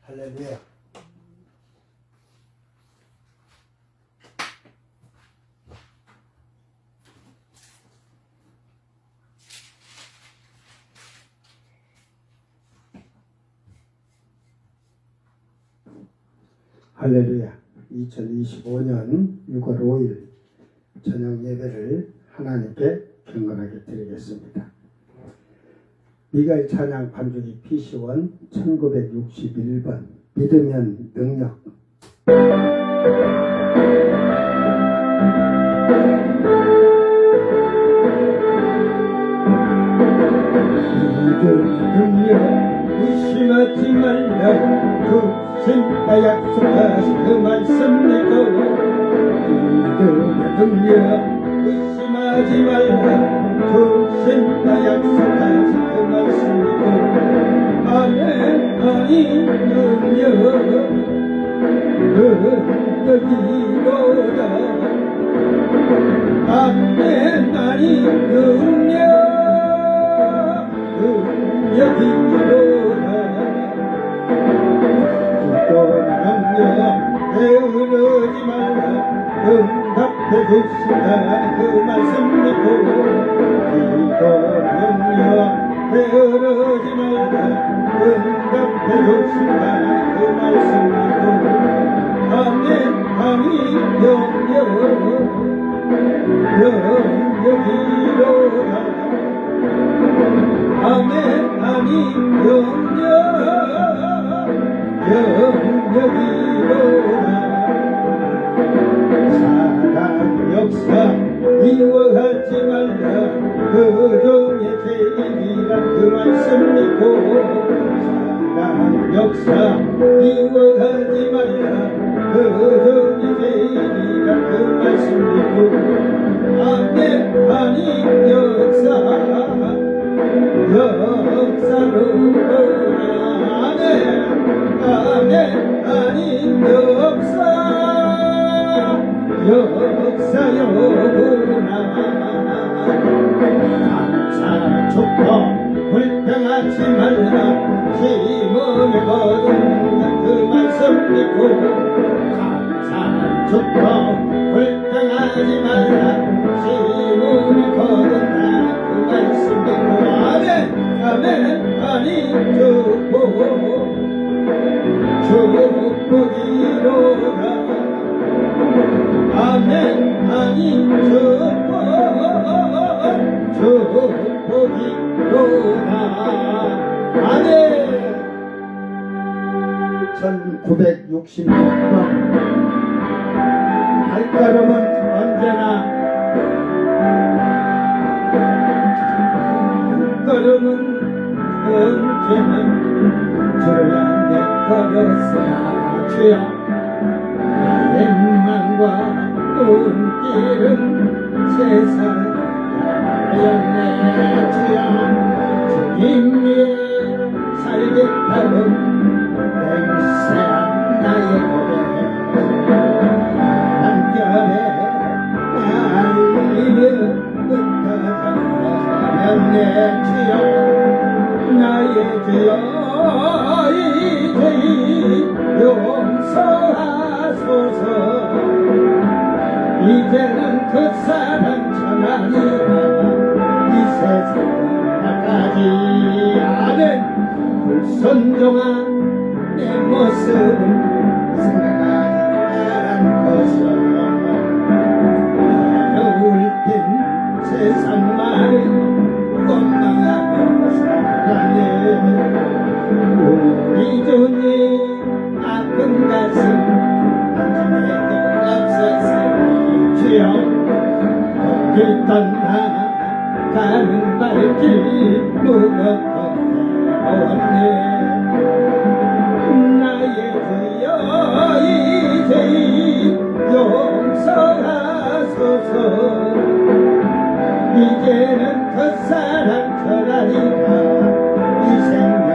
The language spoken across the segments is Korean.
할렐루야. 할렐루야. 2025년 6월 5일 저녁 예배를 하나님께 경건하게 드리겠습니다. 미가엘 찬양 반주기 PC1 1961번 믿으면 능력. 믿으면 능력 의심하지 말라. 주신다 약속하신 그 말씀 믿고 믿으면 능력 의심하지 말라. 주신다 약속하신 그 말씀 믿고 아멘 아니 능력 능력이로다. 아멘 아니 능력이로다. 게으르지 말라. 응답해 주신다 그 말씀 믿고 기도하며 게으르지 말라. 응답해 주신다 그 말씀 믿고 아멘 아니 영영이로다. 아멘 아니 영영이로다. 사랑 역사 미워하지 말라. 그중에 제일이란 그 말씀 믿고 사랑 역사 미워하지 말라. 그중에 제일이란 그 말씀 믿고 아멘 아니 역사로구나. 아멘 아니 역사여구나. 감사 축복 불평하지 말라. 힘을 거둔 그 말씀 믿고 감사 축복 불평하지 말라. 힘을 거둔 그 말씀 믿고 아멘 아멘 아니 축복이로다. 아멘 아니 축복이로다. 아멘. 1966번 발걸음은 언제나 발걸음은 언제나 주를 향해 걸었으나 주여 나의 맘과 눈길은 세상하였네. 주여 주님 위에 살겠다고 맹세한 나의 고백 한결에 날리며 끝까지 주여 나의 주여 이제 용서하소서. 이제는 그 사랑 전하니라. 이 세상 나까지 아멘. 불순종한 내 모습은 생각하지 않고서 어려울 땐 세상만을 원망하며 살아가네. 우리 주님 아픈 가슴 안전하게 없었으니 주여 어딜 떠나 가는 발길 무겁고 어렵네. 나의 주여 이제 용서하소서. 이제는 그 사랑 전하리라. 이 생명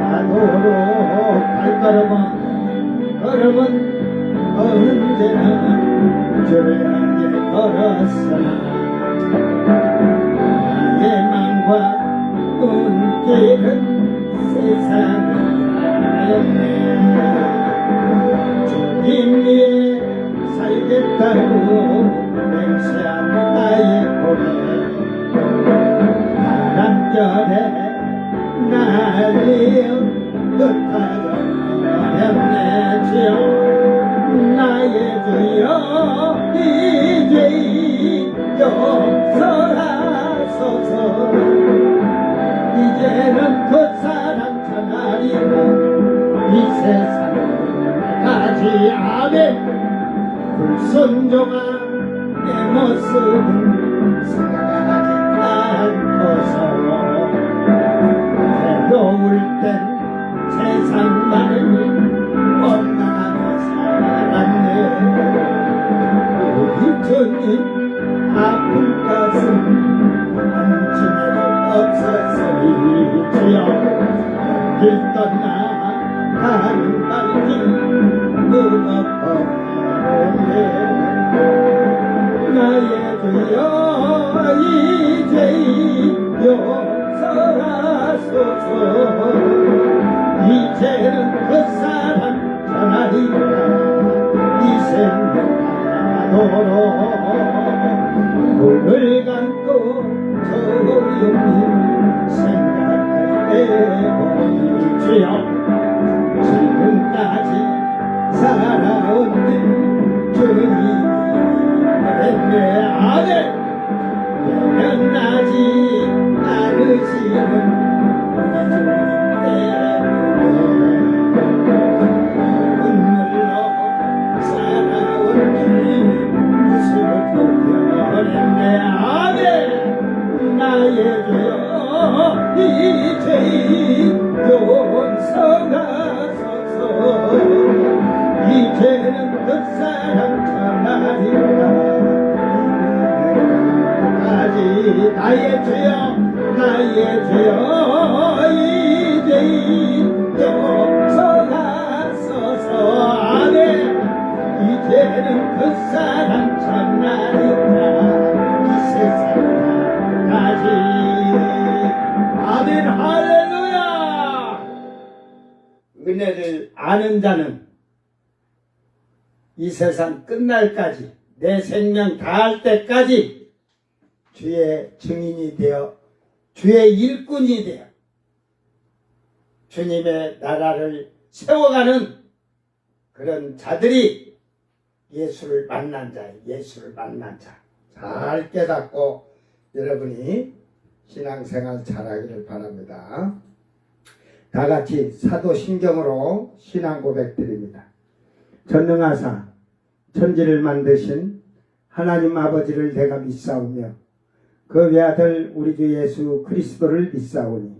가도록 발걸음은 언제나 주를 향해 걸었으나 나의 맘과 눈길은 세상 달리어 끝까지 어렵네 주여 나의 주여 이 죄인 용서하소서 이제는 그 사랑 전하리라 이 세상을 가지 아멘 불순종한 내 모습은 생각하지 않고서 외로울 땐 세상 마음이 원망하며 살았네 우리 주님 아픈 가슴 안심해도 없었으리지요 길 떠나 가는 발길 무겁고 나의 주여 이 죄인 용서하소서 이제는 그 사랑 전하리라 이 생명하도록 눈을 감고 조용히 생각해보니 주여 지금까지 살아온 주님이 내 안에 변하지 않으시는 우리 주님 때문에 눈물로 살아온 웃음을 보여 내 안에 나의 주여 이 죄인 용서하소서 이제는 그 사랑 전하리라 끝까지 나의 주여 나의 주여 이 죄인 용서하소서 아멘 이제는 그 사랑 전하리라 이 세상까지 아멘 할렐루야 은혜를 아는 자는 이 세상 끝날까지 내 생명 다할 때까지 주의 증인이 되어 주의 일꾼이 되어 주님의 나라를 세워가는 그런 자들이 예수를 만난 자예요. 예수를 만난 자. 잘 깨닫고 여러분이 신앙생활 잘하기를 바랍니다. 다 같이 사도신경으로 신앙 고백 드립니다. 전능하사 천지를 만드신 하나님 아버지를 내가 믿사오며 그 외아들 우리 주 예수 그리스도를 믿사오니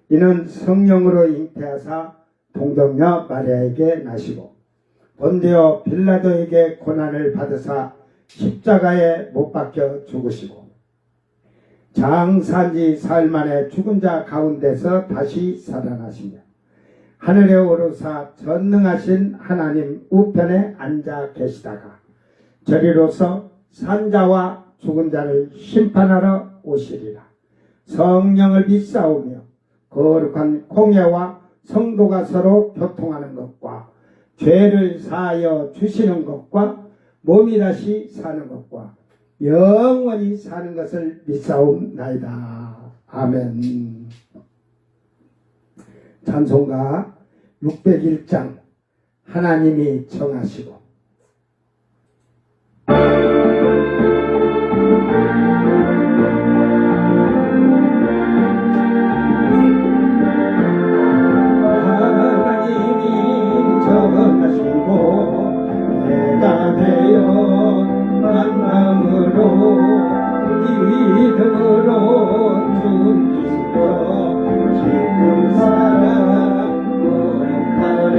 이는 성령으로 잉태하사 동정녀 마리아에게 나시고 본디오 빌라도에게 고난을 받으사 십자가에 못 박혀 죽으시고 장사한지 사흘 만에 죽은 자 가운데서 다시 살아나시며 하늘에 오르사 전능하신 하나님 우편에 앉아 계시다가 저리로서 산자와 죽은 자를 심판하러 오시리라. 성령을 믿사오며 거룩한 공예와 성도가 서로 교통하는 것과 죄를 사하여 주시는 것과 몸이 다시 사는 것과 영원히 사는 것을 믿사옵나이다. 아멘. 찬송가 601장 하나님이 정하시고 하나님이 정하시고 내가 되어 만남으로 믿음으로 준비시고 지금 살아 오른팔에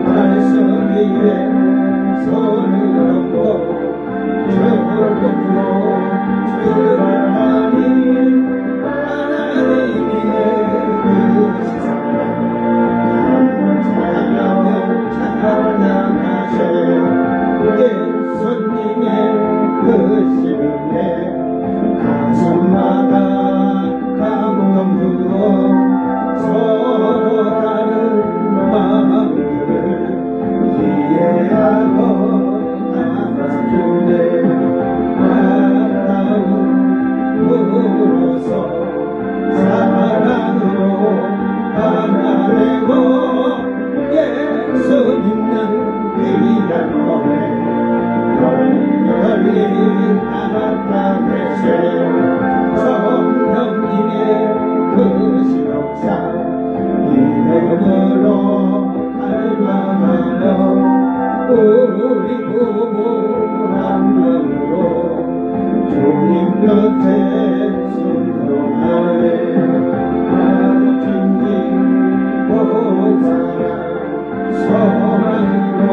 말씀 위에 계시록상 믿음으로 갈망하며 우리 부부 한 마음으로 주님 곁에 순종하네 아버지 보사랑 소망으로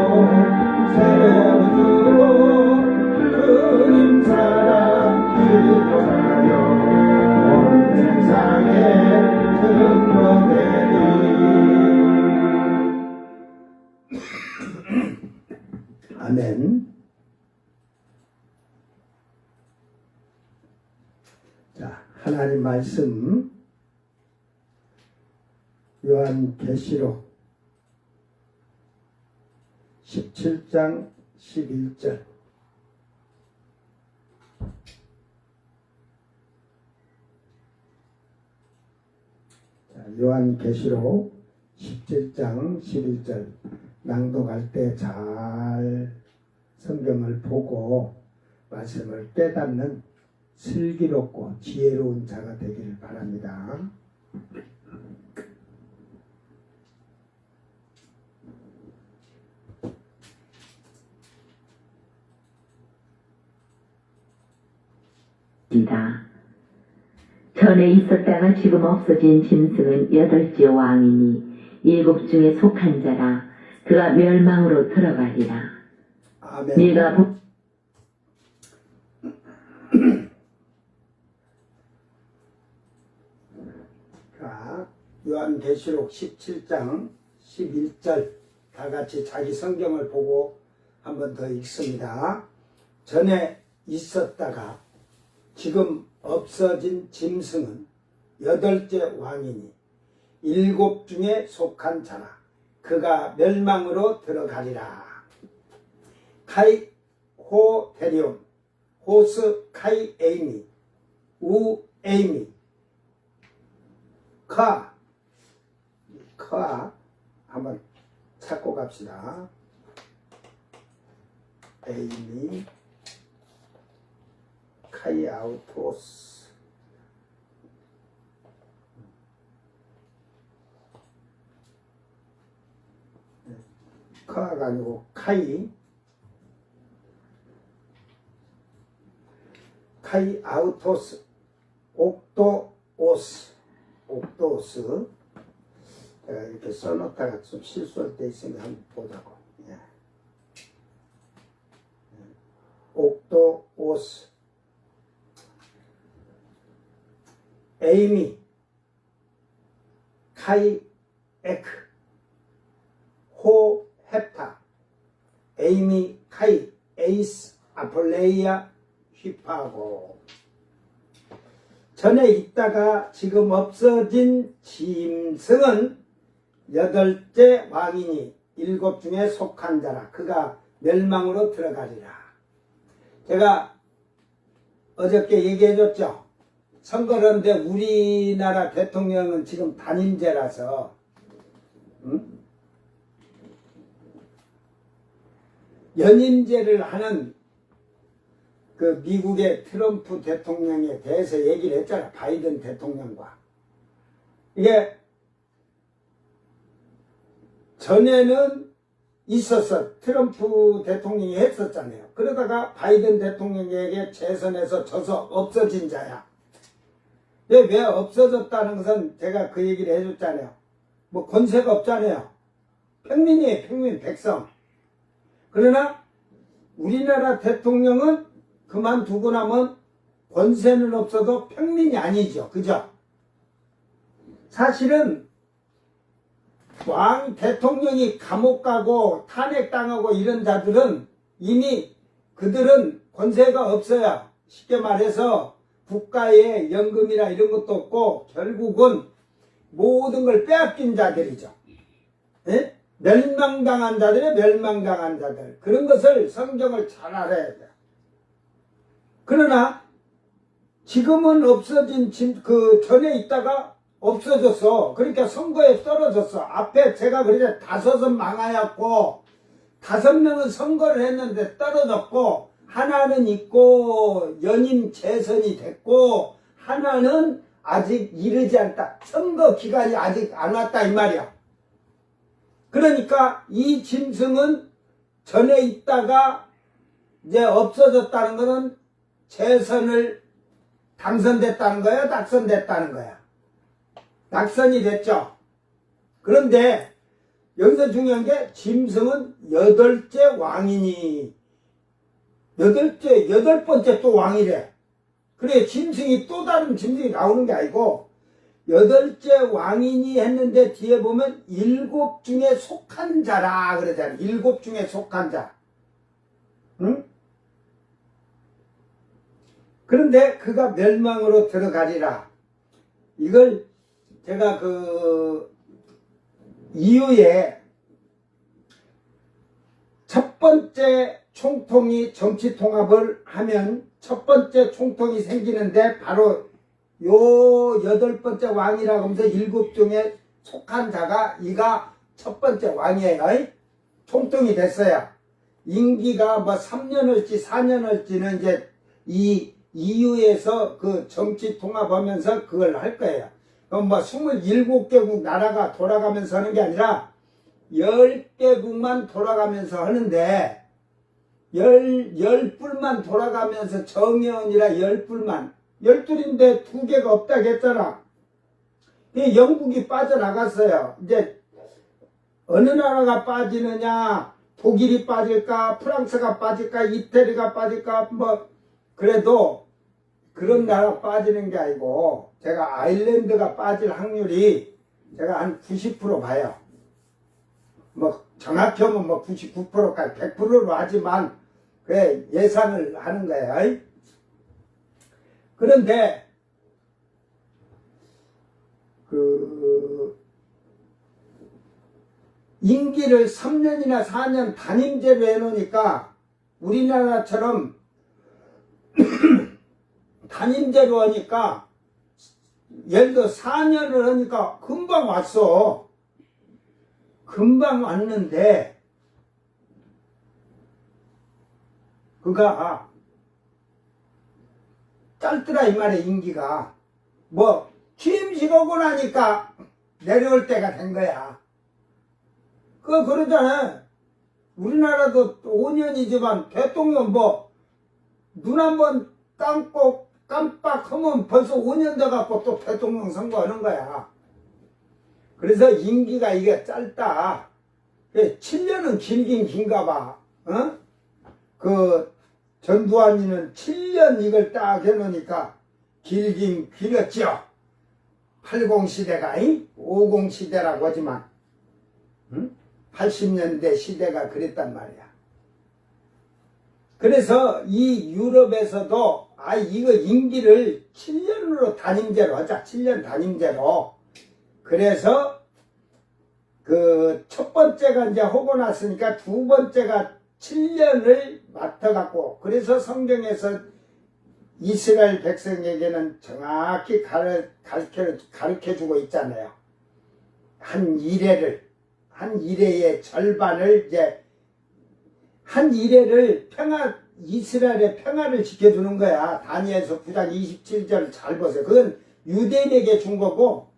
세워주고 주님 사랑 기도하여 온 세상에 증거되리 아멘. 자, 하나님 말씀 요한계시록 17장 11절. 요한계시록 17장 11절 낭독할 때 잘 성경을 보고 말씀을 깨닫는 슬기롭고 지혜로운 자가 되기를 바랍니다. 전에 있었다가 지금 없어진 짐승은 8째 왕이니 7 중에 속한 자라. 그가 멸망으로 들어가리라. 아멘. 네가 자, 요한계시록 17장 11절 다 같이 자기 성경을 보고 한 번 더 읽습니다. 전에 있었다가 지금 없어진 짐승은 8째 왕이니 7 중에 속한 자라. 그가 멸망으로 들어가리라. 카이 호 데리온 호스 카이 에이미 우 에이미 카 한번 찾고 갑시다. 에이미 카이 아우토스 카가 아니고 카이 아우토스 옥도오스 제가 이렇게 써놓다가 좀 실수할 때 있으면 한번 보자고. 예. 옥도오스 에이미 카이 에크 호 헵타 에이미 카이 에이스 아폴레이아 휘파고. 전에 있다가 지금 없어진 짐승은 8째 왕이니 7 중에 속한 자라. 그가 멸망으로 들어가리라. 제가 어저께 얘기해줬죠. 선거하는데 우리나라 대통령은 지금 단임제라서 연임제를 하는 그 미국의 트럼프 대통령에 대해서 얘기를 했잖아. 바이든 대통령과. 이게 전에는 있었어. 트럼프 대통령이 했었잖아요. 그러다가 바이든 대통령에게 재선에서 져서 없어진 자야. 왜 없어졌다는 것은 제가 그 얘기를 해줬잖아요. 뭐 권세가 없잖아요. 평민이에요. 평민, 백성. 그러나 우리나라 대통령은 그만두고 나면 권세는 없어도 평민이 아니죠. 그죠? 사실은 왕 대통령이 감옥 가고 탄핵당하고 이런 자들은 이미 그들은 권세가 없어요. 쉽게 말해서 국가의 연금이나 이런 것도 없고 결국은 모든 걸 빼앗긴 자들이죠. 예? 멸망당한 자들의 멸망당한 자들. 그런 것을 성경을 잘 알아야 돼요. 그러나 지금은 없어진 그 전에 있다가 없어졌어. 그러니까 선거에 떨어졌어. 앞에 제가 그러자 5은 망하였고 5명은 선거를 했는데 떨어졌고 하나는 있고 연임 재선이 됐고 하나는 아직 이르지 않다. 선거 기간이 아직 안 왔다 이 말이야. 그러니까 이 짐승은 전에 있다가 이제 없어졌다는 것은 재선을 당선됐다는 거야, 낙선됐다는 거야. 낙선이 됐죠. 그런데 여기서 중요한 게 짐승은 8째 왕이니, 여덟 번째 또 왕이래. 그래, 짐승이 또 다른 짐승이 나오는 게 아니고 8째 왕이니 했는데 뒤에 보면 7 중에 속한 자라 그러잖아. 7 중에 속한 자. 응? 그런데 그가 멸망으로 들어가리라. 이걸 제가 그 이후에 첫 번째 총통이 정치 통합을 하면 첫 번째 총통이 생기는데 바로 요 8번째 왕이라고 하면서 7 중에 속한 자가 이가 첫 번째 왕이에요. 총통이 됐어요. 임기가 뭐 3년을지 4년을지는 이제 이 EU에서 그 정치 통합하면서 그걸 할 거예요. 그럼 뭐 27개국 나라가 돌아가면서 하는 게 아니라 10개국만 돌아가면서 하는데 10뿔만 돌아가면서 정의원이라 10뿔만 12인데 2개가 없다고 했잖아. 영국이 빠져나갔어요. 이제 어느 나라가 빠지느냐, 독일이 빠질까, 프랑스가 빠질까, 이태리가 빠질까, 뭐 그래도 그런 나라 빠지는 게 아니고 제가 아일랜드가 빠질 확률이 제가 한 90% 봐요. 뭐 정확히 하면 뭐 99%까지 100%로 하지만 그래 예상을 하는 거예요. 그런데 그 임기를 3년이나 4년 단임제로 해놓으니까 우리나라처럼 단임제로 하니까 예를 들어 4년을 하니까 금방 왔어. 금방 왔는데 그가 짧더라 이 말이야. 임기가 뭐 취임식 오고 나니까 내려올 때가 된 거야. 그러잖아. 우리나라도 5년이지만 대통령 뭐 눈 한번 감고 깜빡하면 벌써 5년 돼갖고 또 대통령 선거하는 거야. 그래서 임기가 이게 짧다. 7년은 길긴 긴가 봐. 어? 그 전두환이는 7년 이걸 딱 해놓으니까 길긴 길었죠. 80 시대가 50 시대라고 하지만 80년대 시대가 그랬단 말이야. 그래서 이 유럽에서도 이거 임기를 7년으로 단임제로 하자. 7년 단임제로. 그래서 그 첫 번째가 이제 하고 났으니까 두 번째가 7년을 맡아갖고 그래서 성경에서 이스라엘 백성에게는 정확히 가르쳐주고 있잖아요. 한 일회의 절반을 이제 한 일회를 이스라엘의 평화를 지켜주는 거야. 다니엘서 9장 27절을 잘 보세요. 그건 유대인에게 준 거고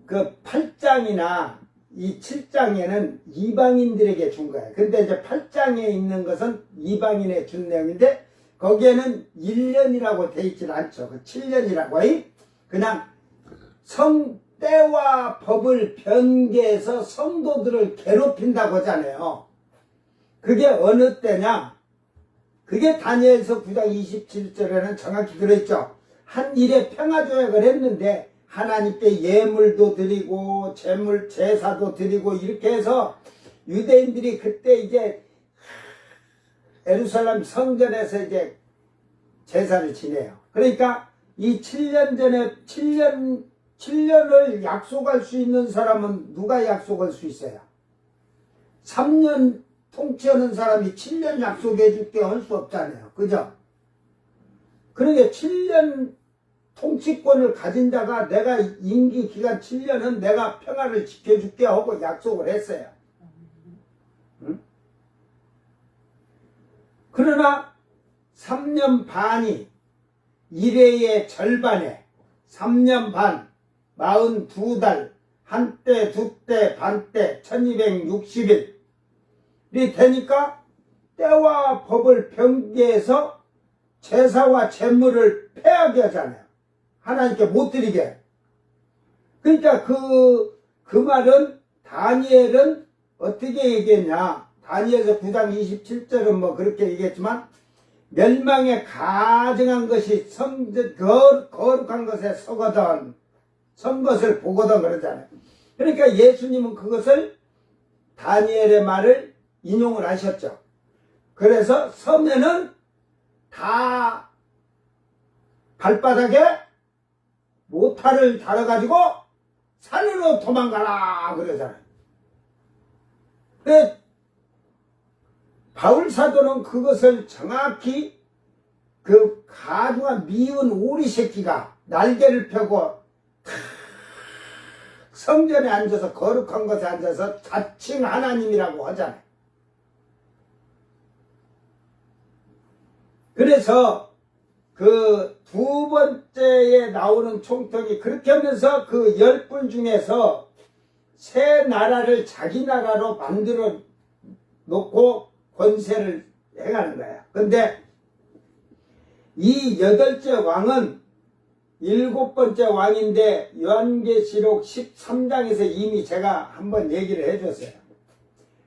그 8장이나 이 7장에는 이방인들에게 준 거야. 근데 이제 8장에 있는 것은 이방인에 준 내용인데 거기에는 1년이라고 돼 있진 않죠. 그 7년이라고 그냥 때와 법을 변개해서 성도들을 괴롭힌다고 하잖아요. 그게 어느 때냐? 그게 다니엘서 9장 27절에는 정확히 그랬죠. 한 일에 평화조약을 했는데 하나님께 예물도 드리고 제사도 드리고 이렇게 해서 유대인들이 그때 이제 예루살렘 성전에서 이제 제사를 지내요. 그러니까 이 7년 전에 7년을 약속할 수 있는 사람은 누가 약속할 수 있어요? 3년 통치하는 사람이 7년 약속해 줄게 할 수 없잖아요. 그죠? 그러니까 7년 통치권을 가진 자가 내가 임기 기간 7년은 내가 평화를 지켜줄게 하고 약속을 했어요. 응? 그러나 3년 반이 1회의 절반에 3년 반, 42달, 한때, 두때, 반때, 1260일이 되니까 때와 법을 변개해서 제사와 제물을 폐하게 하잖아요. 하나님께 못 드리게. 그러니까 그 말은 다니엘은 어떻게 얘기했냐. 다니엘서 9장 27절은 뭐 그렇게 얘기했지만 멸망에 가증한 것이 거룩한 것에 서거든 선 것을 보거든 그러잖아요. 그러니까 예수님은 그것을 다니엘의 말을 인용을 하셨죠. 그래서 서면은 다 발바닥에 모타를 달아가지고 산으로 도망가라 그러잖아요. 근데 바울 사도는 그것을 정확히 그 가중한 미운 오리 새끼가 날개를 펴고 성전에 앉아서 거룩한 것에 앉아서 자칭 하나님이라고 하잖아요. 그래서 그 두 번째에 나오는 총통이 그렇게 하면서 그 10분 중에서 새 나라를 자기 나라로 만들어 놓고 권세를 행하는 거야. 근데 이 8째 왕은 7번째 왕인데 요한계시록 13장에서 이미 제가 한번 얘기를 해줬어요.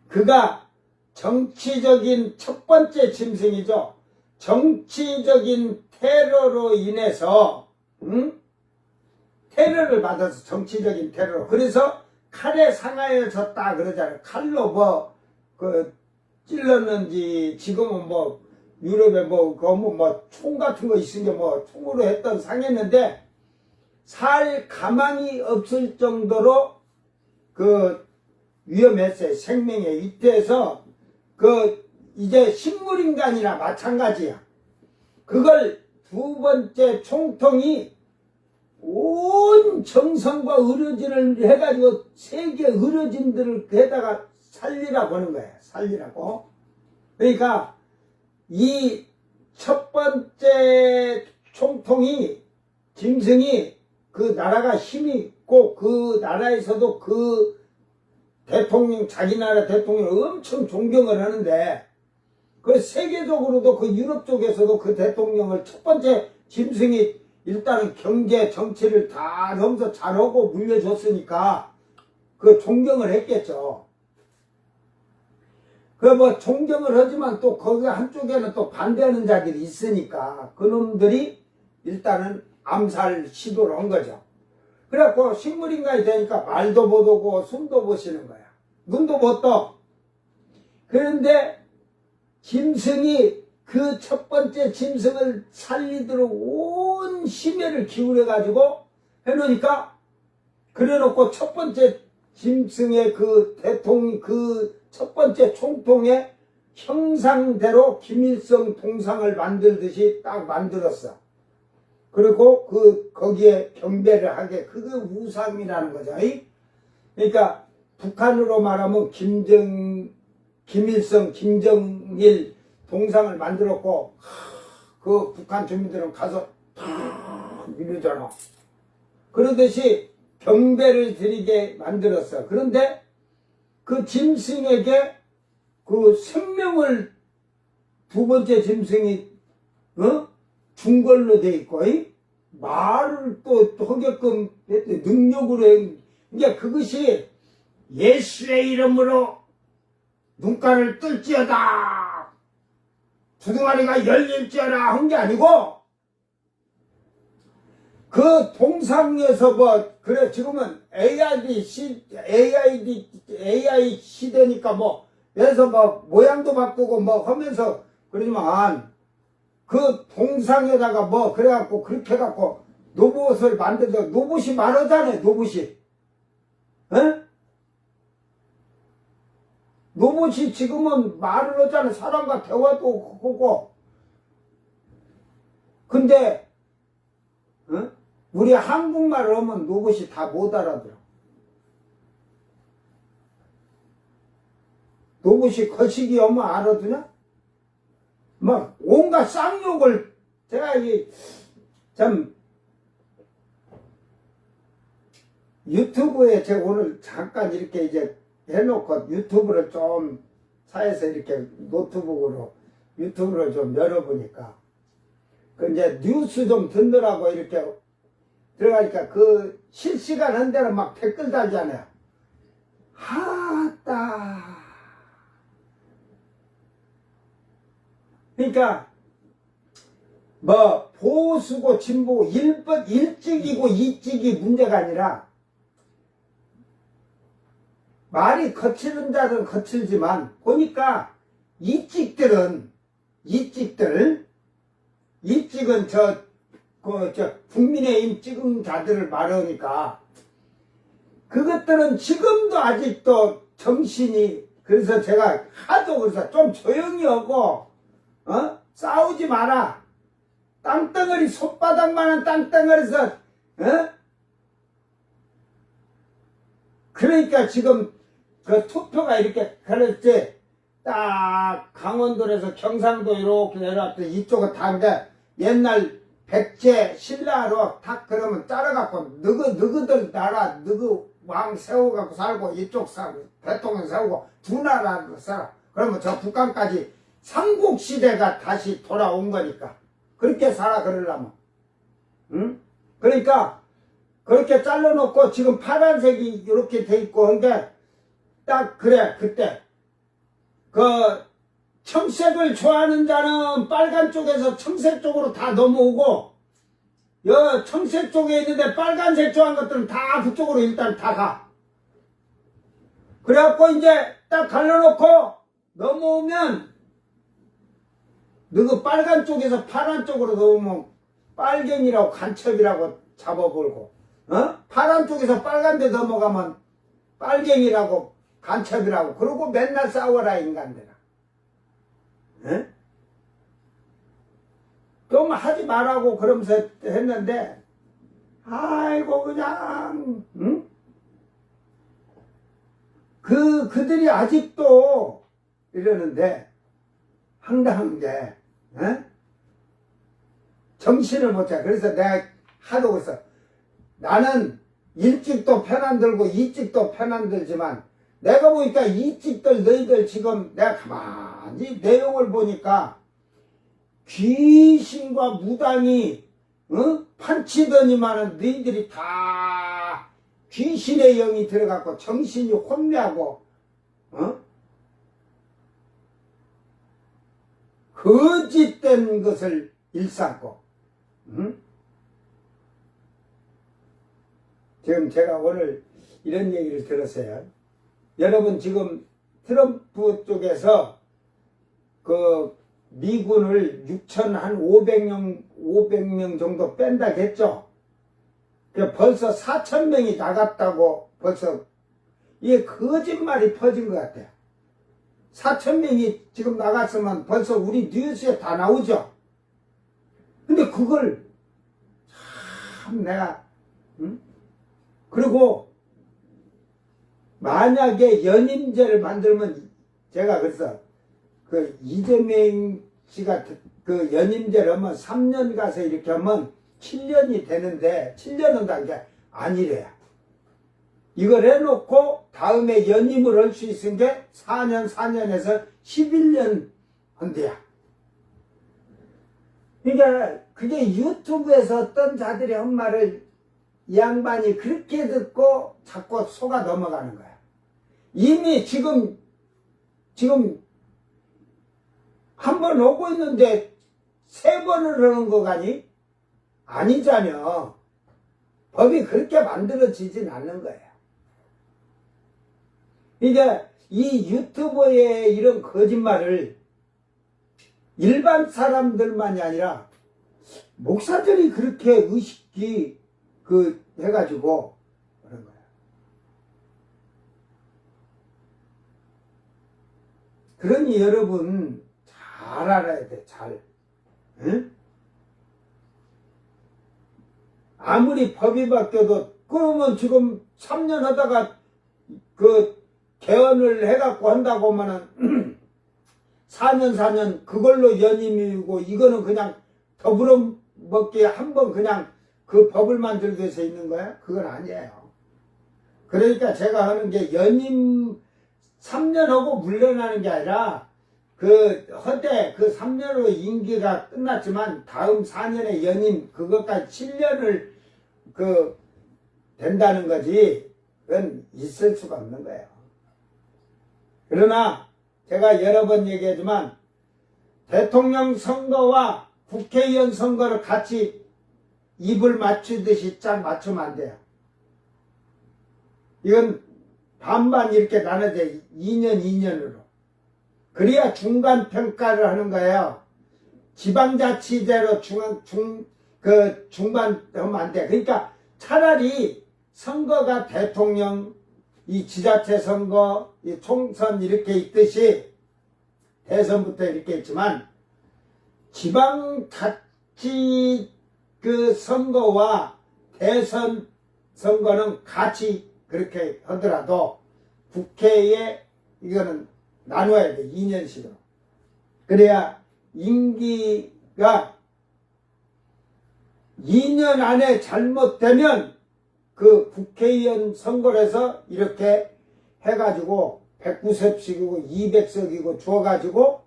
그가 정치적인 첫 번째 짐승이죠. 정치적인 테러로 인해서 테러를 받아서 정치적인 테러로 그래서 칼에 상하여졌다 그러잖아요. 칼로 뭐 그 찔렀는지 지금은 뭐 유럽에 뭐 총 같은 거 있으니까 뭐 총으로 했던 상했는데 살 가망이 없을 정도로 그 위험했어요. 생명에 이때에서 그 이제 식물인간이나 마찬가지야. 그걸 두 번째 총통이 온 정성과 의료진을 해가지고 세계 의료진들을 해다가 살리라고 하는 거예요. 살리라고. 그러니까 이 첫 번째 총통이 짐승이 그 나라가 힘이 있고 그 나라에서도 그 대통령 자기 나라 대통령을 엄청 존경을 하는데 그 세계적으로도 그 유럽 쪽에서도 그 대통령을 첫 번째 짐승이 일단은 경제 정치를 다 너무 잘하고 물려줬으니까 그 존경을 했겠죠. 그 뭐 존경을 하지만 또 거기 한쪽에는 또 반대하는 자들이 있으니까 그놈들이 일단은 암살 시도를 한 거죠. 그래갖고 식물인간이 되니까 말도 못하고 숨도 못 쉬는 거야. 눈도 못 떠. 그런데 짐승이 그 첫 번째 짐승을 살리도록 온 심혈을 기울여가지고 해놓으니까 그래놓고 첫 번째 짐승의 그 대통령 그 첫 번째 총통의 형상대로 김일성 동상을 만들듯이 딱 만들었어. 그리고 거기에 경배를 하게 그게 우상이라는 거죠. 그러니까 북한으로 말하면 김일성, 김정일 동상을 만들었고 그 북한 주민들은 가서 다 밀잖아. 그러듯이 경배를 드리게 만들었어. 그런데 그 짐승에게 그 생명을 두 번째 짐승이 준 걸로 돼 있고 말을 또 하게끔 능력으로 해. 그러니까 그것이 예수의 이름으로 눈가를 뜰지어다 두둥아리가 열릴지어다 한 게 아니고 그 동상에서 뭐 그래 지금은 AI 시대니까 뭐 그래서 뭐 모양도 바꾸고 뭐 하면서 그러지만 그 동상에다가 뭐 그래갖고 그렇게 해갖고 로봇을 만들어서 로봇이 말하잖아요. 로봇이 로봇이 지금은 말을 하잖아요. 사람과 대화도 하고. 근데 우리 한국말을 하면 로봇이 다 못 알아들어. 로봇이 거시기 하면 알아두냐? 막 온갖 쌍욕을 제가 참 유튜브에 제가 오늘 잠깐 이렇게 이제 해놓고 유튜브를 좀 차에서 이렇게 노트북으로 유튜브를 좀 열어보니까 그 이제 뉴스 좀 듣느라고 이렇게 들어가니까 그 실시간 한 대로 막 댓글 달잖아요. 하따. 그러니까 뭐 보수고 진보고 일찍이고 이찍이 문제가 아니라 말이 거칠은 자들은 거칠지만 보니까 이찍은 국민의힘 찍은 자들을 말하니까 그것들은 지금도 아직도 정신이 그래서 제가 하도 그래서 좀 조용히 하고 싸우지 마라. 땅덩어리 손바닥만한 땅덩어리에서 그러니까 지금 그 투표가 이렇게 그랬지 딱 강원도에서 경상도 이렇게 내려왔더니 이쪽은 다 이제 옛날 백제 신라로 딱 그러면 따라갖고 너희들 나라 너희 왕 세워갖고 살고 이쪽 살고 대통령 세우고 두 나라로 살아. 그러면 저 북한까지 삼국시대가 다시 돌아온 거니까 그렇게 살아 그러려면 응? 그러니까 그렇게 잘라놓고 지금 파란색이 이렇게 돼 있고 그러니까 딱 그래 그때 그 청색을 좋아하는 자는 빨간 쪽에서 청색 쪽으로 다 넘어오고 여 청색 쪽에 있는데 빨간색 좋아하는 것들은 다 그쪽으로 일단 다 가. 그래갖고 이제 딱 갈라놓고 넘어오면 너그 빨간 쪽에서 파란 쪽으로 넘어오면 빨갱이라고 간첩이라고 잡아버리고 파란 쪽에서 빨간 데 넘어가면 빨갱이라고 간첩이라고 그러고 맨날 싸워라 인간들아. 좀 하지 말라고 그러면서 했는데 아이고 그냥 그들이 아직도 이러는데 황당한 게 정신을 못 차려. 그래서 내가 하도 그랬어. 나는 일찍도 편 안 들고 이찍도 편 안 들지만 내가 보니까 이찍들 너희들 지금 내가 가만히 내용을 보니까 귀신과 무당이 판치더니만은 너희들이 다 귀신의 영이 들어갔고 정신이 혼미하고 거짓된 것을 일삼고 지금 제가 오늘 이런 얘기를 들었어요. 여러분 지금 트럼프 쪽에서 그 미군을 6,500명 정도 뺀다겠죠. 벌써 4,000명이 나갔다고 벌써 이게 거짓말이 퍼진 것 같아요. 4,000명이 지금 나갔으면 벌써 우리 뉴스에 다 나오죠. 근데 그걸 참 내가 그리고 만약에 연임제를 만들면 제가 그래서 그 이재명 씨가 그 연임제를 하면 3년 가서 이렇게 하면 7년이 되는데 7년은 단 게 아니래요. 이걸 해놓고 다음에 연임을 할 수 있는 게 4년에서 11년 한대야. 그러니까 그게 유튜브에서 어떤 자들이 한 말을 이 양반이 그렇게 듣고 자꾸 속아 넘어가는 거야. 이미 지금 한 번 오고 있는데 3번을 하는 거 가니? 아니잖여. 법이 그렇게 만들어지진 않는 거예요. 그러니까 이 유튜브의 이런 거짓말을 일반 사람들만이 아니라 목사들이 그렇게 의식이 해가지고 그런 거야. 그러니 여러분 잘 알아야 돼, 잘. 응? 아무리 법이 바뀌어도 그러면 지금 3년 하다가 개헌을 해갖고 한다고 하면은 4년 그걸로 연임이고 이거는 그냥 더불어 먹기에 한 번 그냥 그 법을 만들기 위해서 있는 거야? 그건 아니에요. 그러니까 제가 하는 게 연임 3년하고 물러나는 게 아니라 그 허대 그 3년으로 임기가 끝났지만 다음 4년에 연임 그것까지 7년을 그 된다는 거지. 그건 있을 수가 없는 거예요. 그러나 제가 여러 번 얘기하지만 대통령 선거와 국회의원 선거를 같이 입을 맞추듯이 짝 맞추면 안 돼요. 이건 반반 이렇게 나눠져 2년 2년으로. 그래야 중간 평가를 하는 거예요. 지방자치제로 중반 하면 안 돼. 그러니까 차라리 선거가 대통령, 이 지자체 선거, 이 총선 이렇게 있듯이 대선부터 이렇게 있지만 지방자치 그 선거와 대선 선거는 같이 그렇게 하더라도 국회에 이거는 나눠야 돼. 2년씩으로. 그래야 임기가 2년 안에 잘못되면 그 국회의원 선거를 해서 이렇게 해가지고 190석이고 200석이고 주어가지고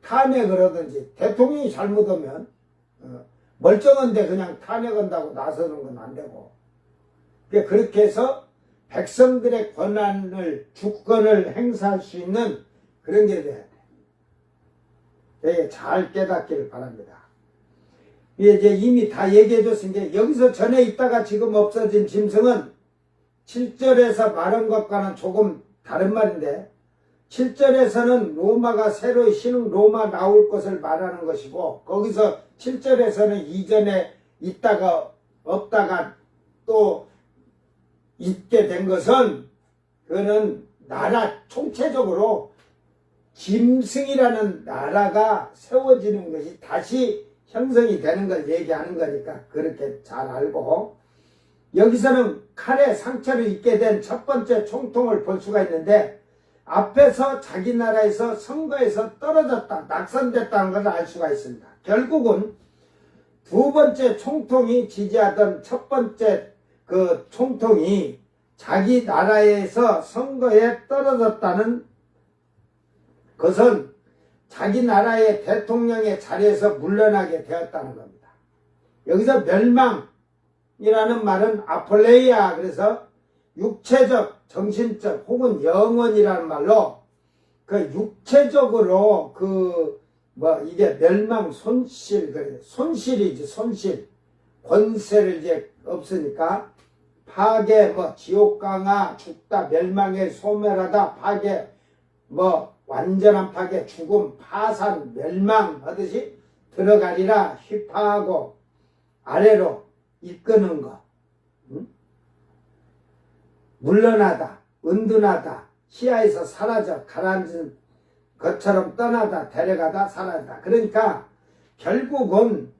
탄핵을 하든지 대통령이 잘못하면 멀쩡한데 그냥 탄핵한다고 나서는 건 안 되고 그렇게 해서 백성들의 권한을 주권을 행사할 수 있는 그런 게 돼야 돼. 잘 깨닫기를 바랍니다. 이제 이미 다 얘기해 줬으니까 여기서 전에 있다가 지금 없어진 짐승은 7절에서 말한 것과는 조금 다른 말인데 7절에서는 로마가 새로 신흥 로마 나올 것을 말하는 것이고 거기서 7절에서는 이전에 있다가 없다가 또 있게 된 것은 그거는 나라 총체적으로 짐승이라는 나라가 세워지는 것이 다시 형성이 되는 걸 얘기하는 거니까 그렇게 잘 알고 여기서는 칼에 상처를 입게 된 첫 번째 총통을 볼 수가 있는데 앞에서 자기 나라에서 선거에서 떨어졌다 낙선됐다는 것을 알 수가 있습니다. 결국은 두 번째 총통이 지지하던 첫 번째 그 총통이 자기 나라에서 선거에 떨어졌다는 것은 자기 나라의 대통령의 자리에서 물러나게 되었다는 겁니다. 여기서 멸망이라는 말은 아폴레이아 그래서 육체적, 정신적 혹은 영혼이라는 말로 그 육체적으로 이게 멸망 손실 그래 손실이지 손실 권세를 이제 없으니까 파괴 지옥 강화 죽다 멸망에 소멸하다 파괴 완전한 파괴, 죽음, 파산, 멸망 하듯이 들어가리라 휘파하고 아래로 이끄는 것. 물러나다, 은둔하다, 시야에서 사라져 가라앉은 것처럼 떠나다, 데려가다, 사라지다. 그러니까 결국은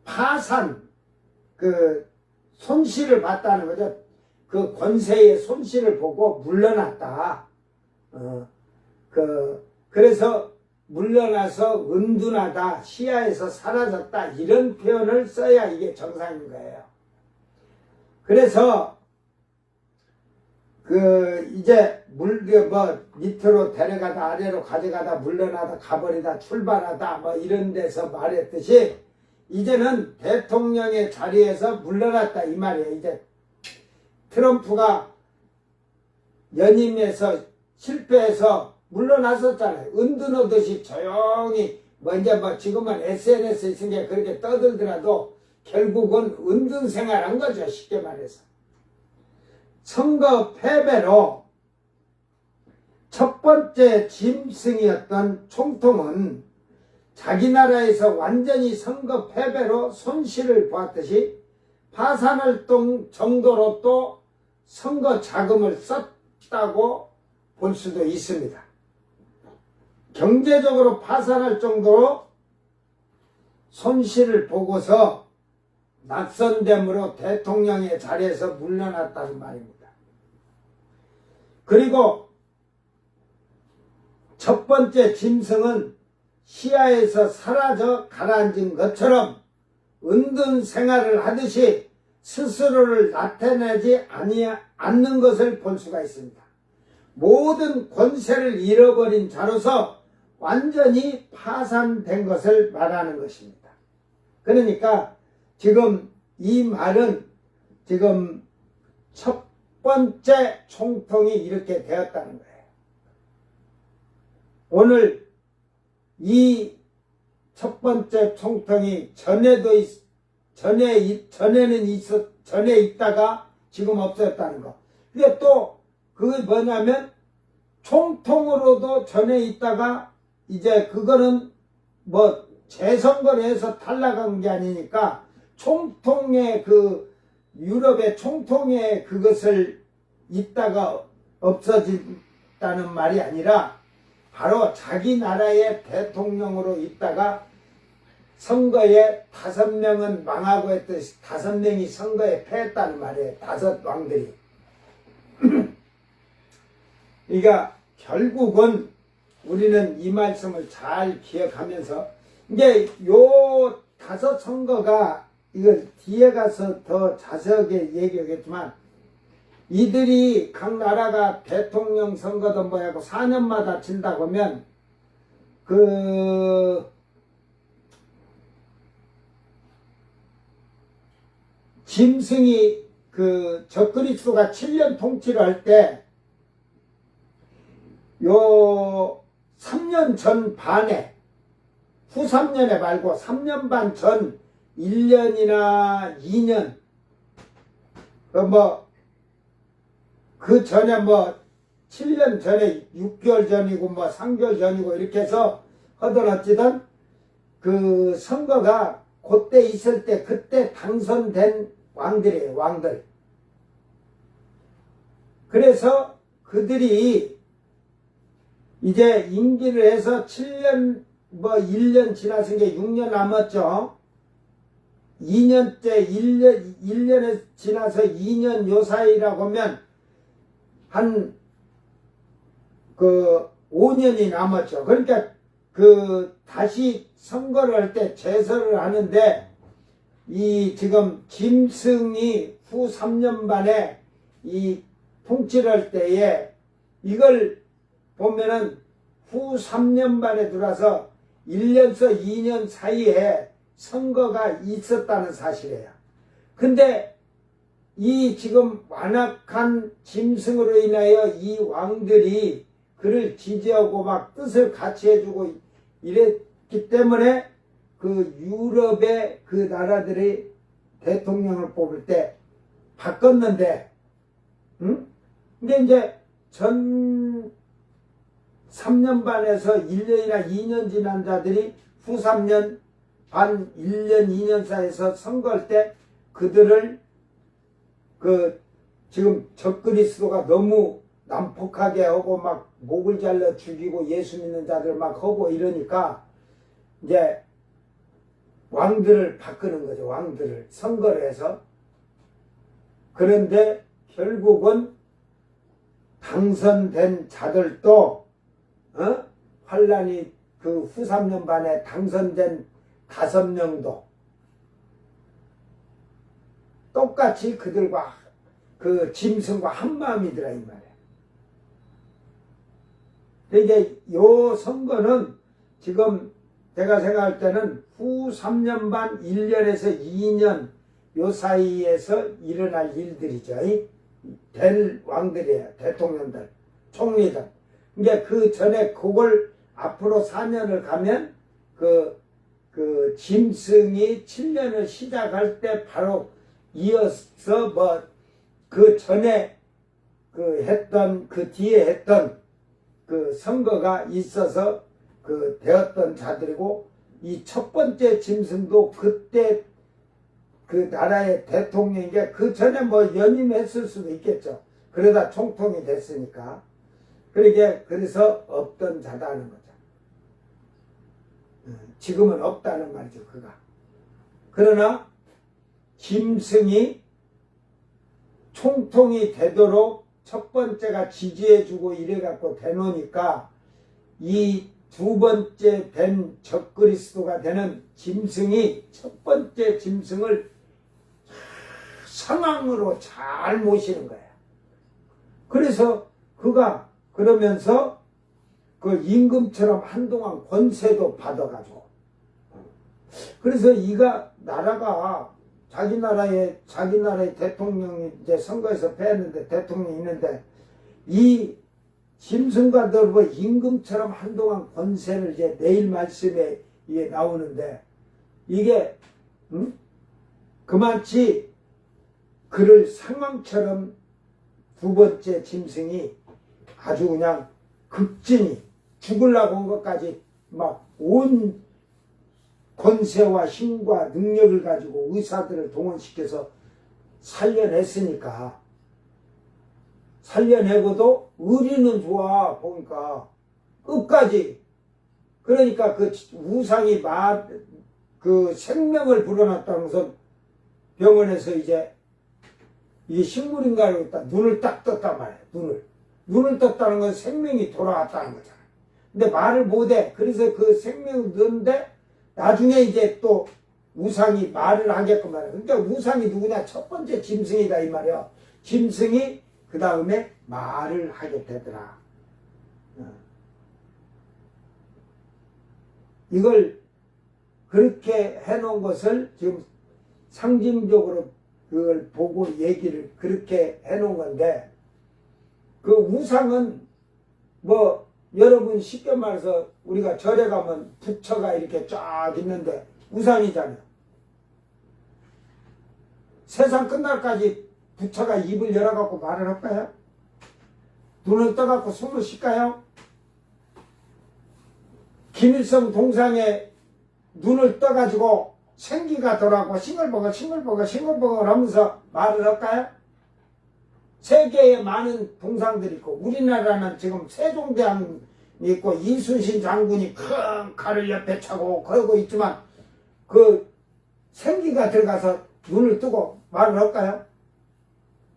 파산, 손실을 봤다는 거죠. 그 권세의 손실을 보고 물러났다. 그래서 물러나서 은둔하다, 시야에서 사라졌다 이런 표현을 써야 이게 정상인 거예요. 그래서 이제 밑으로 데려가다 아래로 가져가다 물러나다 가버리다 출발하다 이런 데서 말했듯이 이제는 대통령의 자리에서 물러났다 이 말이에요. 이제 트럼프가 연임에서 실패해서 물러났었잖아요. 은둔하듯이 조용히 이제 지금은 SNS에 있으니까 그렇게 떠들더라도 결국은 은둔 생활한 거죠. 쉽게 말해서. 선거 패배로 첫 번째 짐승이었던 총통은 자기 나라에서 완전히 선거 패배로 손실을 보았듯이 파산활동 정도로 또 선거 자금을 썼다고 볼 수도 있습니다. 경제적으로 파산할 정도로 손실을 보고서 낙선됨으로 대통령의 자리에서 물러났다는 말입니다. 그리고 첫 번째 짐승은 시야에서 사라져 가라앉은 것처럼 은둔 생활을 하듯이 스스로를 나타내지 않는 것을 볼 수가 있습니다. 모든 권세를 잃어버린 자로서 완전히 파산된 것을 말하는 것입니다. 그러니까 지금 이 말은 지금 첫 번째 총통이 이렇게 되었다는 거예요. 오늘 이 첫 번째 총통이 전에 있다가 지금 없어졌다는 거. 근데 또 그게 뭐냐면 총통으로도 전에 있다가 이제 그거는 뭐 재선거를 해서 탈락한 게 아니니까 총통의 그 유럽의 총통의 그것을 있다가 없어진다는 말이 아니라 바로 자기 나라의 대통령으로 있다가 선거에 5명은 망하고 했듯이 5명이 선거에 패했다는 말이에요. 5 왕들이. 그러니까 결국은 우리는 이 말씀을 잘 기억하면서 이제 요 5 선거가 이걸 뒤에 가서 더 자세하게 얘기하겠지만 이들이 각 나라가 대통령 선거도 뭐하고 4년마다 진다고 하면 짐승이 적그리스도가 7년 통치를 할 때 요 3년 전 반에 후 3년에 말고 3년 반 전 1년이나 2년 그 전에 7년 전에 6개월 전이고 3개월 전이고 이렇게 해서 하든 어찌든 그 선거가 그때 있을 때 그때 당선된 왕들이에요. 왕들. 그래서 그들이 이제 임기를 해서 7년 1년 지나서 이제 6년 남았죠. 2년째 1년에 지나서 2년 요 사이라고 하면 한 5년이 남았죠. 그러니까 다시 선거를 할 때 재선을 하는데 이 지금 짐승이 후 3년 반에 이 통치를 할 때에 이걸 보면은 후 3년 반에 들어와서 1년서 2년 사이에 선거가 있었다는 사실이에요. 근데 이 지금 완악한 짐승으로 인하여 이 왕들이 그를 지지하고 막 뜻을 같이 해주고 이랬기 때문에 그 유럽의 그 나라들이 대통령을 뽑을 때 바꿨는데, 근데 이제 전 3년 반에서 1년이나 2년 지난 자들이 후 3년 반 1년 2년 사이에서 선거할 때 그들을 지금 적그리스도가 너무 난폭하게 하고 막 목을 잘라 죽이고 예수 믿는 자들 막 하고 이러니까 이제 왕들을 바꾸는 거죠. 왕들을 선거를 해서. 그런데 결국은 당선된 자들도 환란이 그 후 3년 반에 당선된 5명도 똑같이 그들과 그 짐승과 한 마음이더라 이 말이야. 이게 요 선거는 지금 제가 생각할 때는 후 3년 반 1년에서 2년 요 사이에서 일어날 일들이죠. 될 왕들이에요. 대통령들, 총리들. 이제 그 전에 그걸 앞으로 4년을 가면 그 짐승이 7년을 시작할 때 바로 이어서 그 전에 그 뒤에 했던 그 선거가 있어서 되었던 자들이고 이 첫 번째 짐승도 그때 그 나라의 대통령인데 그 전에 연임했을 수도 있겠죠. 그러다 총통이 됐으니까. 그래서 없던 자다는 거죠. 지금은 없다는 말이죠, 그가. 그러나 짐승이 총통이 되도록 첫 번째가 지지해주고 이래갖고 되놓으니까 이 두 번째 된 적그리스도가 되는 짐승이 첫 번째 짐승을 상황으로 잘 모시는 거야. 그래서 그가 그러면서 그 임금처럼 한동안 권세도 받아가지고, 그래서 이가 나라가 자기 나라의 대통령이 이제 선거에서 패했는데 대통령이 있는데 이 짐승과 더불어 임금처럼 한동안 권세를 이제 내일 말씀에 이게 나오는데 이게 그만치 그를 상황처럼 두 번째 짐승이 아주 그냥 극진히 죽으려고 온 것까지 막 온 권세와 힘과 능력을 가지고 의사들을 동원시켜서 살려냈으니까, 살려내고도 의리는 좋아 보니까 끝까지. 그러니까 그 우상이 그 생명을 불어넣었다는 것은 병원에서 이제 이게 식물인가 그랬다 눈을 딱 떴단 말이에요. 눈을 떴다는 건 생명이 돌아왔다는 거잖아요. 근데 말을 못해. 그래서 그 생명을 넣는데 나중에 이제 또 우상이 말을 하게끔 말이야. 그러니까 우상이 누구냐? 첫 번째 짐승이다 이 말이야. 짐승이 그 다음에 말을 하게 되더라. 이걸 그렇게 해놓은 것을 지금 상징적으로 그걸 보고 얘기를 그렇게 해놓은 건데, 그 우상은 뭐 여러분 쉽게 말해서 우리가 절에 가면 부처가 이렇게 쫙 있는데 우상이잖아요. 세상 끝날까지 부처가 입을 열어갖고 말을 할까요? 눈을 떠갖고 숨을 쉴까요? 김일성 동상에 눈을 떠가지고 생기가 돌아가고 싱글벙글 하면서 말을 할까요? 세계에 많은 동상들이 있고, 우리나라는 지금 세종대왕이 있고 이순신 장군이 큰 칼을 옆에 차고 그러고 있지만 그 생기가 들어가서 눈을 뜨고 말을 할까요?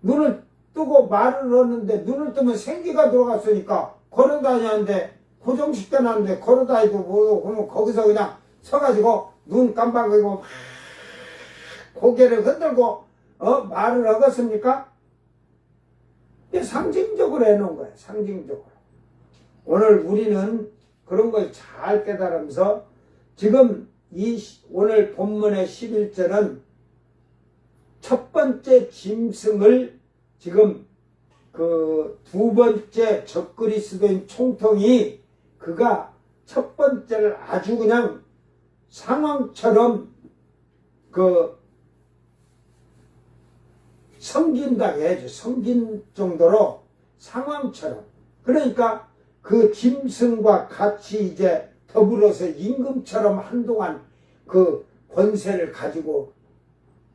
눈을 뜨고 말을 하는데 눈을 뜨면 생기가 들어갔으니까 걸어다니는데 고정시켜놨는데 걸어다니도 뭐고 그러면 거기서 그냥 서가지고 눈 깜빡이고 고개를 흔들고 말을 하겠습니까? 상징적으로 해놓은 거예요. 상징적으로. 오늘 우리는 그런 걸 잘 깨달으면서 지금 오늘 본문의 11절은 첫 번째 짐승을 지금 그 두 번째 적그리스도인 총통이 그가 첫 번째를 아주 그냥 상황처럼 그 섬긴다고 해야죠. 섬긴 정도로 상황처럼. 그러니까 그 짐승과 같이 이제 더불어서 임금처럼 한동안 그 권세를 가지고,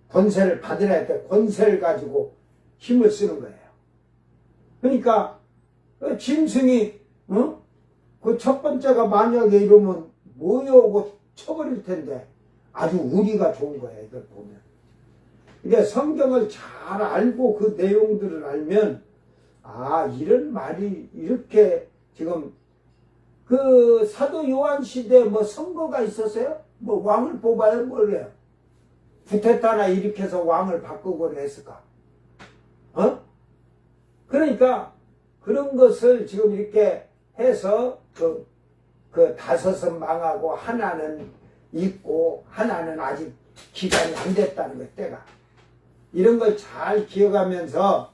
권세를 받으려 때 권세를 가지고 힘을 쓰는 거예요. 그러니까 짐승이 그 첫 번째가 만약에 이러면 모여오고 쳐버릴 텐데 아주 우리가 좋은 거예요. 이걸 보면. 이게 성경을 잘 알고 그 내용들을 알면, 아, 이런 말이 이렇게 지금 그 사도 요한 시대에 뭐 선거가 있었어요? 뭐 왕을 뽑아요? 뭘 해요? 구테타나 일으켜서 왕을 바꾸고 했을까? 그러니까 그런 것을 지금 이렇게 해서 그 다섯은 망하고 하나는 있고 하나는 아직 기간이 안 됐다는 것, 때가. 이런 걸 잘 기억하면서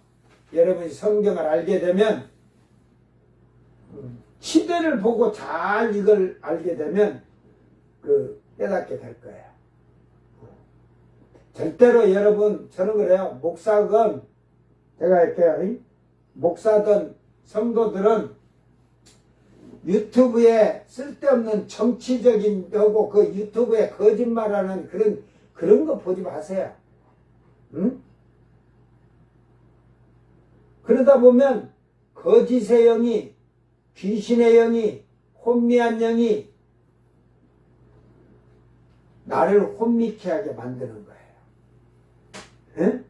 여러분이 성경을 알게 되면, 시대를 보고 잘 이걸 알게 되면 깨닫게 될 거예요. 절대로 여러분, 저는 그래요. 목사건, 제가 할게요. 목사든 성도들은 유튜브에 쓸데없는 정치적인 거고 그 유튜브에 거짓말하는 그런 거 보지 마세요. 응? 그러다 보면 거짓의 영이, 귀신의 영이, 혼미한 영이 나를 혼미케 하게 만드는 거예요. 응?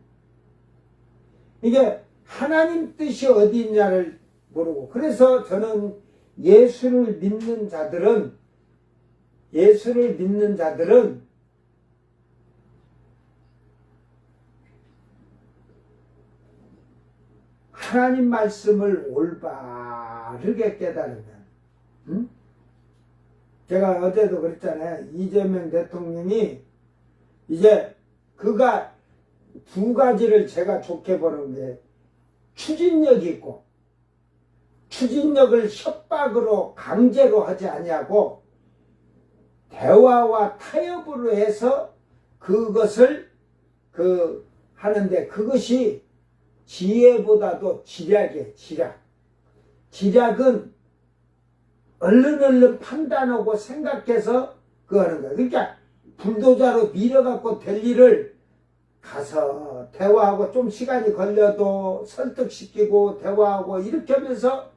이게 하나님 뜻이 어디 있냐를 모르고, 그래서 저는 예수를 믿는 자들은 하나님 말씀을 올바르게 깨달으면, 응? 제가 어제도 그랬잖아요. 이재명 대통령이 이제 그가 두 가지를 제가 좋게 보는 게 추진력이 있고, 추진력을 협박으로 강제로 하지 아니하고 대화와 타협으로 해서 그것을 하는데, 그것이 지혜보다도 지략이에요. 지략은 얼른 판단하고 생각해서 그거 하는 거예요. 그러니까 불도저로 밀어갖고 될 일을 가서 대화하고 좀 시간이 걸려도 설득시키고 대화하고 이렇게 하면서,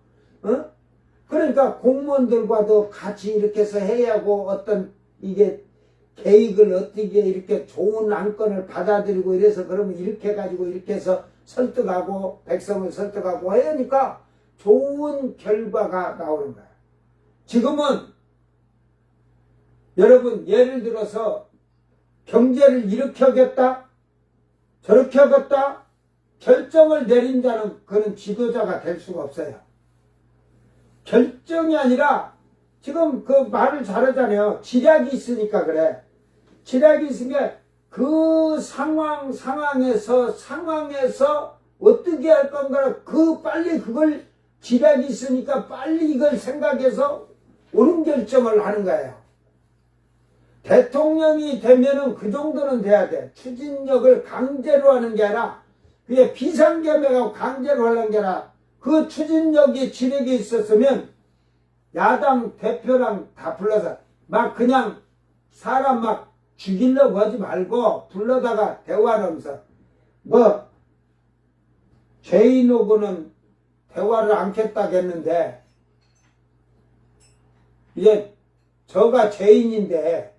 그러니까 공무원들과도 같이 이렇게 해서 해야 하고, 어떤 이게 계획을 어떻게 이렇게 좋은 안건을 받아들이고 이래서, 그러면 이렇게 해가지고 이렇게 해서 설득하고 백성을 설득하고 해야 하니까 좋은 결과가 나오는 거야. 지금은 여러분 예를 들어서 경제를 이렇게 하겠다 저렇게 하겠다 결정을 내린 자는 그는 지도자가 될 수가 없어요. 결정이 아니라 지금 그 말을 잘하잖아요. 지략이 있으니까 그래. 지략이 있으니까 그 상황에서 어떻게 할 건가, 빨리 그걸 지략이 있으니까 빨리 이걸 생각해서 옳은 결정을 하는 거예요. 대통령이 되면은 그 정도는 돼야 돼. 추진력을 강제로 하는 게 아니라, 그게 비상겸하고 강제로 하는 게 아니라, 그 추진력이 지력이 있었으면 야당 대표랑 다 불러서 막 그냥 사람 막 죽이려고 하지 말고 불러다가 대화를 하면서, 죄인하고는 대화를 않겠다고 했는데, 이제 저가 죄인인데,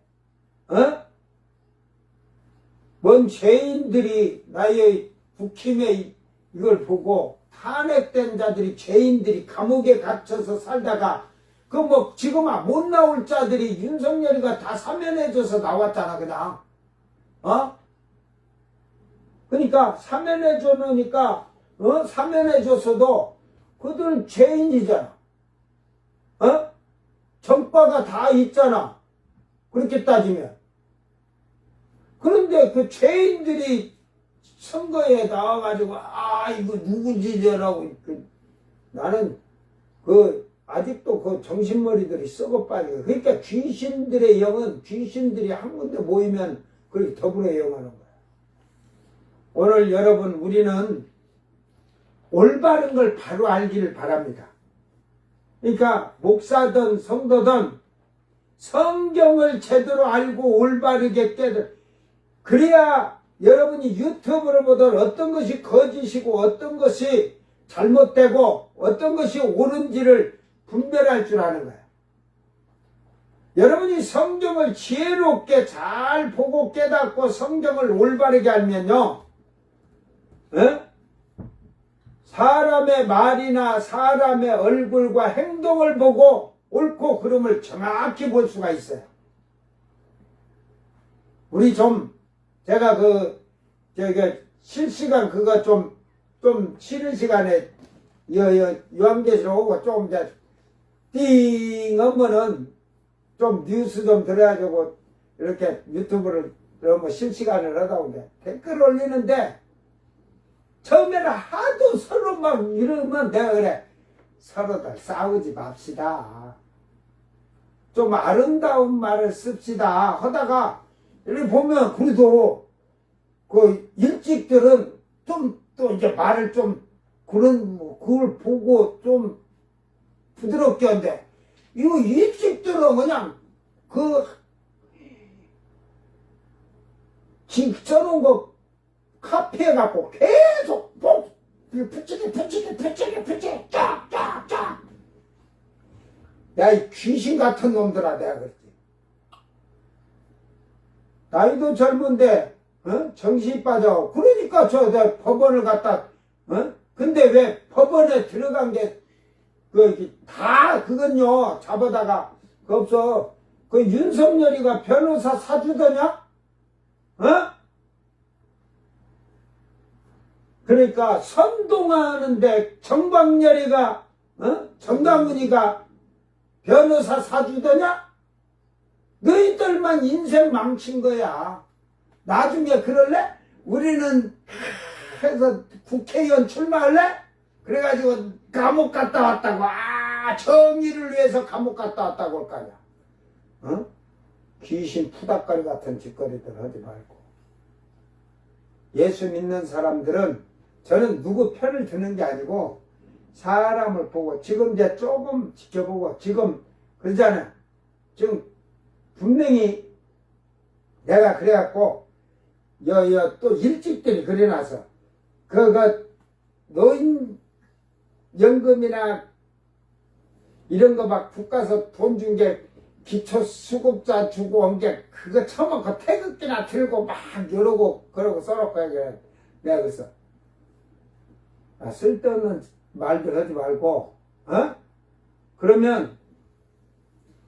뭔 죄인들이 나의 국힘의 이걸 보고 탄핵된 자들이, 죄인들이 감옥에 갇혀서 살다가 지금 못 나올 자들이 윤석열이가 다 사면해줘서 나왔잖아, 그냥. 그러니까 사면해줘 놓으니까, 사면해줬어도 그들은 죄인이잖아. 전과가 다 있잖아. 그렇게 따지면. 그런데 그 죄인들이 선거에 나와가지고, 이거 누구지라고, 나는 아직도 그 정신머리들이 썩어 빠져. 그러니까 귀신들의 영은 귀신들이 한 군데 모이면 그렇게 더불어 영하는 거야. 오늘 여러분, 우리는 올바른 걸 바로 알기를 바랍니다. 그러니까 목사든 성도든 성경을 제대로 알고 올바르게 그래야 여러분이 유튜브를 보던 어떤 것이 거짓이고 어떤 것이 잘못되고 어떤 것이 옳은지를 분별할 줄 아는 거예요. 여러분이 성경을 지혜롭게 잘 보고 깨닫고 성경을 올바르게 알면요, 사람의 말이나 사람의 얼굴과 행동을 보고 옳고 그름을 정확히 볼 수가 있어요. 우리 제가 실시간 그거 좀 쉬는 시간에 요한계시록 오고 좀 띵 하면은 좀 뉴스 좀 들어가지고 이렇게 유튜브를 실시간을 하다 보면 댓글 올리는데, 처음에는 하도 서로 막 이러면 내가 그래, 서로들 싸우지 맙시다. 좀 아름다운 말을 씁시다 하다가 이렇게 보면, 그래도 그 일찍들은 또 이제 말을 그걸 보고 좀 부드럽게 한데, 이거 일찍들은 그냥 써놓은 거 카피해 갖고 계속 붙이기 쫙. 야, 이 귀신 같은 놈들아, 내가 그랬지. 나이도 젊은데 정신이 빠져. 그러니까 내가 법원을 갔다. 근데 왜 법원에 들어간 게 다 그건요 잡아다가 그 없어. 그 윤석열이가 변호사 사주더냐? 어? 그러니까 선동하는데 정광열이가 정강훈이가 변호사 사주더냐? 너희들만 인생 망친 거야. 나중에 그럴래? 우리는 해서 국회의원 출마할래? 그래가지고 감옥 갔다 왔다고. 정의를 위해서 감옥 갔다 왔다고 할 거 아니야. 어? 귀신 푸닥거리 같은 짓거리들 하지 말고. 예수 믿는 사람들은 저는 누구 편을 드는 게 아니고 사람을 보고 지금 이제 조금 지켜보고 지금 그러잖아요. 지금 분명히 내가 그래갖고 또 일찍들이 그래놔서 노인연금이나 이런 거 막 국가에서 돈 준 게 기초수급자 주고 온 게 그거 처먹고 태극기나 들고 막 이러고 그러고 써놓고 내가 그랬어. 쓸데없는 말들 하지 말고 그러면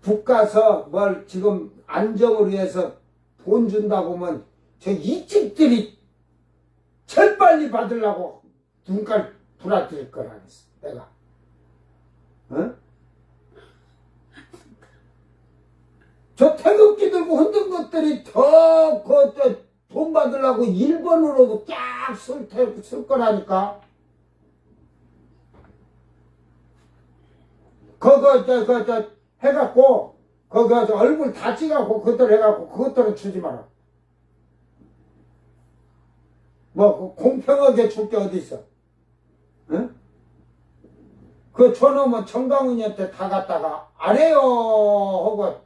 국가에서 뭘 지금 안정을 위해서 돈 준다고 하면 저 이집들이 제일 빨리 받으려고 눈깔 부라뜨릴 거라 그랬어 내가. 저 태극기 들고 흔든 것들이 돈 받으려고 일본으로도 쫙 쓸 거라니까. 그거 해갖고 그거 얼굴 다 찍어갖고 그것들 해갖고 그것들은 주지 마라. 뭐 공평하게 줄 게 어디 있어? 응? 그 저놈은 정강훈이한테 다 갖다가 안 해요 하고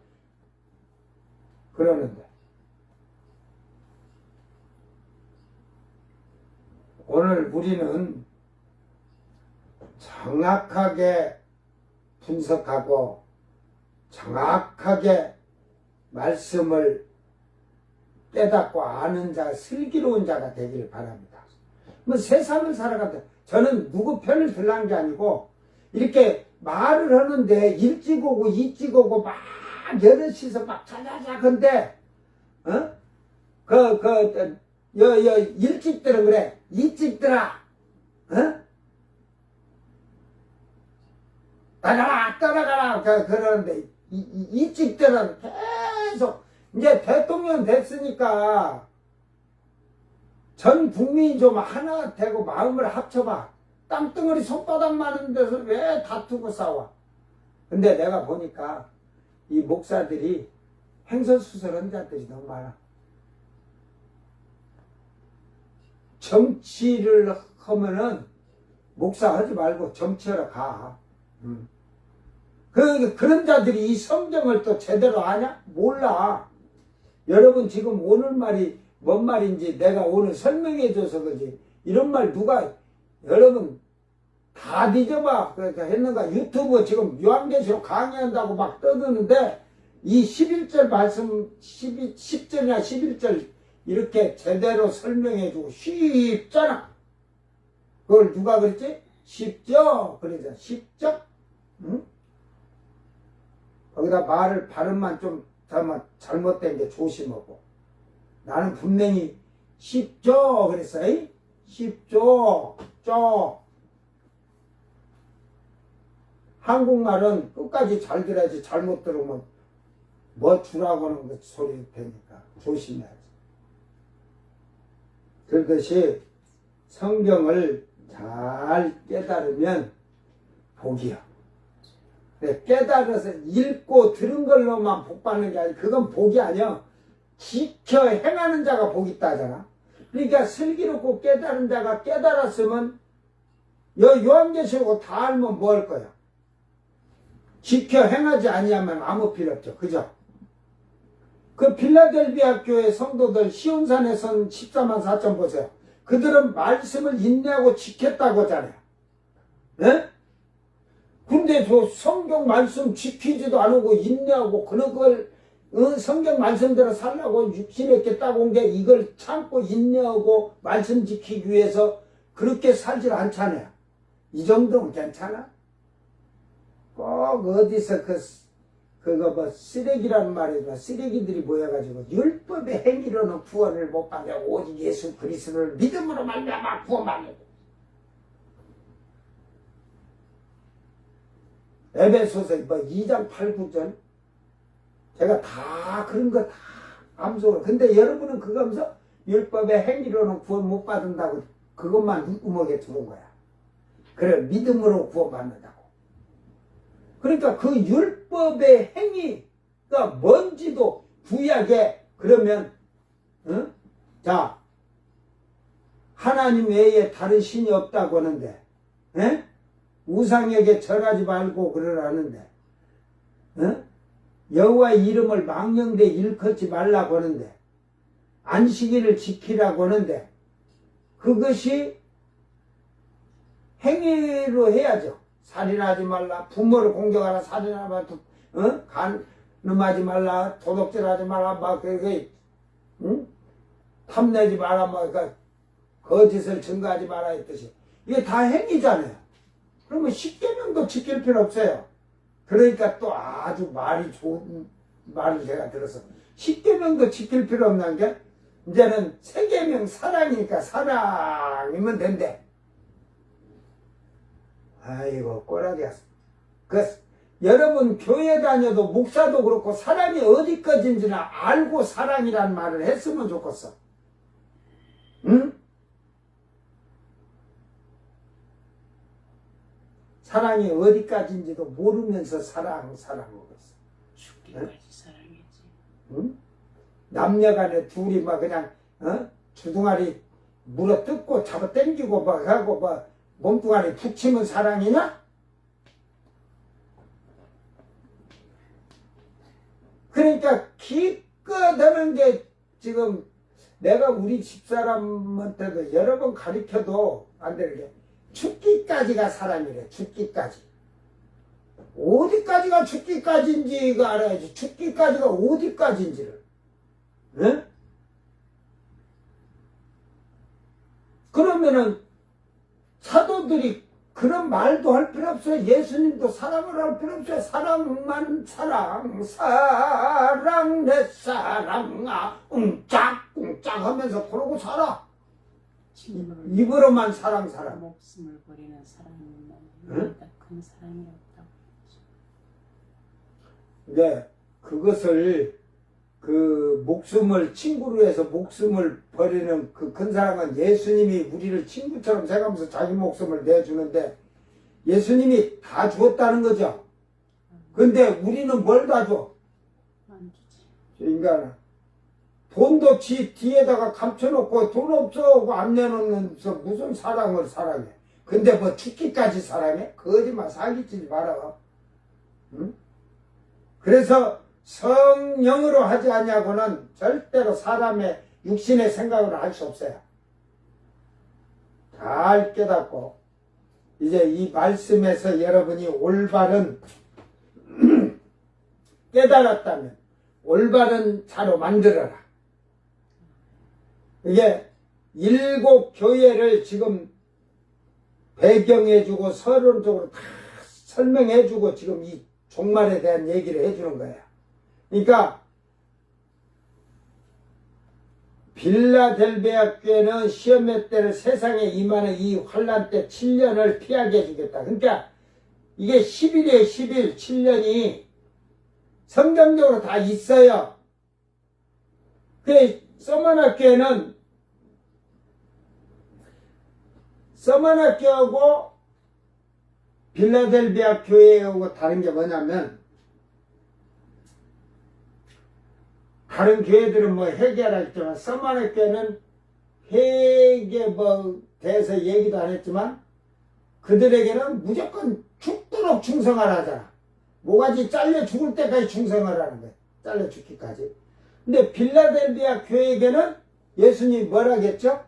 그러는데 오늘 우리는 정확하게 분석하고 정확하게 말씀을 깨닫고 아는 자, 슬기로운 자가 되기를 바랍니다. 뭐 세상을 살아간다. 저는 누구 편을 들라는 게 아니고 이렇게 말을 하는데 일찍 오고 일찍 오고 막 여럿이서 막 자자자 근데 일찍들은 그래. 일찍들아 따라가라 그러는데 일찍들은 계속 이제 대통령 됐으니까 전 국민이 좀 하나 되고 마음을 합쳐봐. 땅덩어리 손바닥 많은 데서 왜 다투고 싸워? 근데 내가 보니까 이 목사들이 횡설수설한 자들이 너무 많아. 정치를 하면은 목사 하지 말고 정치하러 가. 그런 자들이 이 성경을 또 제대로 아냐? 몰라. 여러분 지금 오늘 말이 뭔 말인지 내가 오늘 설명해줘서 그지. 이런 말 누가 여러분 다 뒤져봐. 그러니까 했는가. 유튜브 지금 요한계시록 강의한다고 막 떠드는데 이 11절 말씀 10절이나 11절 이렇게 제대로 설명해주고 쉽잖아. 그걸 누가 그랬지? 쉽죠? 그러잖아. 쉽죠? 응? 거기다 말을 발음만 좀 잘못된 게 조심하고. 나는 분명히 쉽죠? 그랬어. 쉽죠? 한국말은 끝까지 잘 들어야지. 잘못 들으면 뭐 주라고 하는 그 소리 되니까 조심해야지. 그것이 성경을 잘 깨달으면 복이야. 깨달아서 읽고 들은 걸로만 복 받는 게 아니라 그건 복이 아니야. 지켜 행하는 자가 복이 있다잖아. 그러니까 슬기롭고 깨달은 자가 깨달았으면 요한계시록 다 알면 뭐 할 거야? 지켜 행하지 아니하면 아무 필요 없죠. 그죠? 그 필라델비아 교회 성도들 시온산에 선 14만 4천 보세요. 그들은 말씀을 인내하고 지켰다고 하잖아요. 네? 근데 저 성경 말씀 지키지도 않고 인내하고 그런 걸 성경 말씀대로 살라고 육신에 있게 따고 온 게 이걸 참고 인내하고 말씀 지키기 위해서 그렇게 살질 않잖아요. 이 정도면 괜찮아? 꼭 어디서 그거 뭐 쓰레기라는 말이죠. 쓰레기들이 모여가지고 율법의 행위로는 구원을 못 받아 오직 예수 그리스도를 믿음으로 말미암아 구원받는. 에베소서 뭐 2장 8, 9절 제가 다 그런 거 다 암송을. 근데 여러분은 그거 하면서 율법의 행위로는 구원 못 받는다고 그것만 눈구멍에 두는 거야. 그래 믿음으로 구원받는다고. 그러니까 그 율법의 행위가 뭔지도 구약에 그러면 자 하나님 외에 다른 신이 없다고 하는데 우상에게 절하지 말고 그러라는데 여호와의 이름을 망령되 일컫지 말라고 하는데 안식일을 지키라고 하는데 그것이 행위로 해야죠. 살인하지 말라, 부모를 공격하라, 살인하라, 간음하지 말라, 도둑질하지 말라, 막 그게 탐내지 마라, 막 거짓을 증거하지 마라 했듯이 이게 다 행위잖아요. 그러면 십계명도 지킬 필요 없어요. 그러니까 또 아주 말이 좋은 말을 제가 들어서 십계명도 지킬 필요 없는 게 이제는 세계명 사랑이니까 사랑이면 된대. 아이고 꼬라지야. 여러분 교회 다녀도 목사도 그렇고 사랑이 어디까지인지는 알고 사랑이란 말을 했으면 좋겠어. 응? 사랑이 어디까지인지도 모르면서 사랑하고 있어. 죽기까지 사랑이지. 응? 남녀간에 둘이 막 그냥 주둥아리 물어 뜯고 잡아 당기고 막 하고 막 몸뚱아리 푹 치면 사랑이냐? 그러니까 기껏 하는 게 지금 내가 우리 집사람한테도 여러 번 가르쳐도 안 되는 게 죽기까지가 사랑이래. 죽기까지. 어디까지가 죽기까지인지가 알아야지. 죽기까지가 어디까지인지를. 응? 그러면은 사도들이 그런 말도 할 필요 없어요. 예수님도 사랑을 할 필요 없어요. 사랑만 사랑 내 사랑아 웅짝웅짝 하면서 그러고 살아. 입으로만 사랑 목숨을 버리는 사랑만 응? 큰 사랑이 없다고 했지. 근데 그것을 그 목숨을 친구로 해서 목숨을 버리는 그 큰 사랑은 예수님이 우리를 친구처럼 생각하면서 자기 목숨을 내주는데 예수님이 다 주었다는 거죠. 근데 우리는 뭘 다 줘? 안 주지. 인간은 돈도 뒤에다가 감춰놓고 돈 없어 하고 안 내놓으면서 무슨 사랑을 사랑해. 근데 뭐 죽기까지 사랑해? 거짓말 사기치지 마라. 응? 그래서 성령으로 하지 않냐고는 절대로 사람의 육신의 생각으로 할 수 없어요. 잘 깨닫고 이제 이 말씀에서 여러분이 올바른 깨달았다면 올바른 자로 만들어라. 이게 7 교회를 지금 배경해주고 서론적으로 다 설명해주고 지금 이 종말에 대한 얘기를 해주는 거예요. 그러니까 빌라델베아 교회는 시험의 때를 세상에 임하는 이 환란 때 7년을 피하게 해주겠다. 그러니까 이게 10일에 10일 7년이 성경적으로 다 있어요. 그 서머나 교회는 서머나 교회하고 빌라델베아 교회하고 다른 게 뭐냐면 다른 교회들은 뭐 회개하겠지만 서머나 교회는 회개 뭐 대해서 얘기도 안 했지만 그들에게는 무조건 죽도록 충성을 하잖아. 모가지 잘려 죽을 때까지 충성을 하는 거야. 잘려 죽기까지. 근데 빌라델비아 교회에게는 예수님이 뭐라 했죠?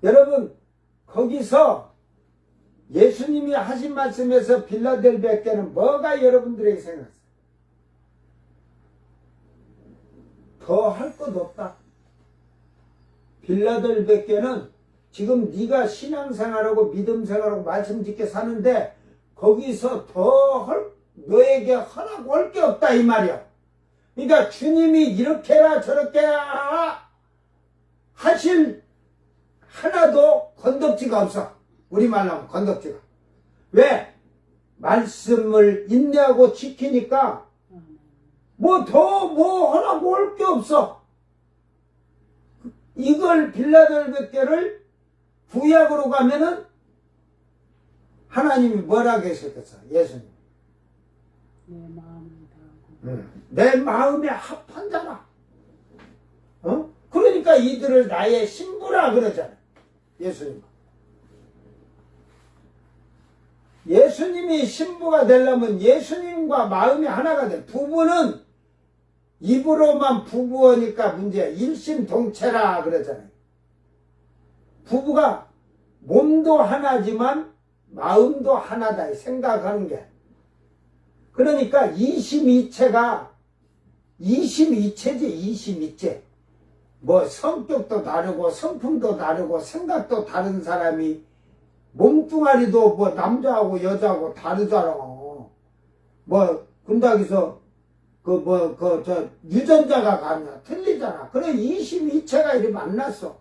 여러분 거기서 예수님이 하신 말씀에서 빌라델비아 교회는 뭐가 여러분들에게 생각났어요? 더 할 것 없다. 빌라델비아 교회는 지금 네가 신앙생활하고 믿음생활하고 말씀짓게 사는데 거기서 너에게 하라고 할 게 없다 이 말이야. 그러니까 주님이 이렇게 해라 저렇게 해라 하실 하나도 건덕지가 없어. 우리말로 하면 건덕지가. 왜? 말씀을 인내하고 지키니까 뭐 하라고 할 게 없어. 이걸 빌라델베께를 구약으로 가면은 하나님이 뭐라고 하셨겠어? 예수님. 내 마음을 다하고 내 마음에 합한 자라. 그러니까 이들을 나의 신부라 그러잖아. 예수님. 예수님이 신부가 되려면 예수님과 마음이 하나가 돼. 부부는 입으로만 부부니까 문제야. 일심동체라 그러잖아요. 부부가 몸도 하나지만 마음도 하나다 생각하는 게. 그러니까 이심이체가 이심이체지. 이심이체. 뭐 성격도 다르고 성품도 다르고 생각도 다른 사람이 몸뚱아리도 뭐 남자하고 여자하고 다르잖아. 뭐 군다기서 저 유전자가 가냐 틀리잖아. 그래 이심이체가 이렇게 만났어.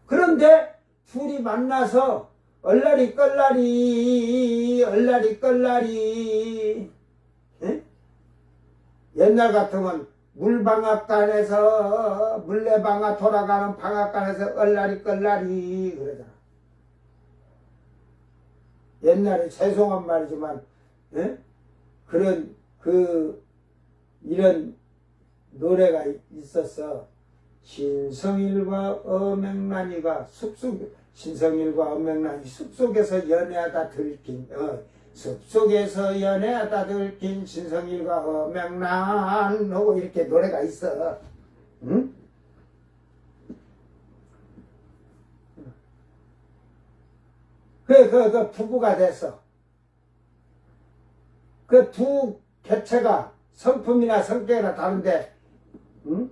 그런데 둘이 만나서 얼라리 껄라리 예? 옛날 같으면 물방앗간에서 물레방아 돌아가는 방앗간에서 얼라리 껄라리 그러잖아. 옛날에 죄송한 말이지만 예? 이런 노래가 있었어. 신성일과 어맹란이가 신성일과 어맹란이 숲속에서 연애하다 들킨 숲속에서 연애하다 들킨 신성일과 어맹란 하고 이렇게 노래가 있어. 응? 그 부부가 됐어. 그 두 개체가 성품이나 성격이나 다른데, 응?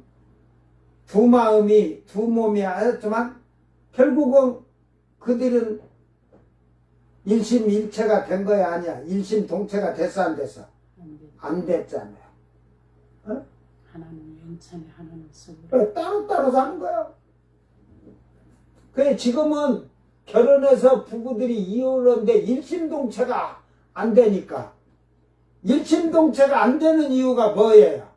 두 마음이, 두 몸이 하였지만, 결국은 그들은 일심일체가 된 거야, 아니야? 일심동체가 됐어, 안 됐어? 안 됐잖아요. 어? 하나는 연찬에 하나는 속으로 따로따로 사는 거야. 그래, 지금은 결혼해서 부부들이 이혼하는데 일심동체가 안 되니까. 일심동체가 안 되는 이유가 뭐예요?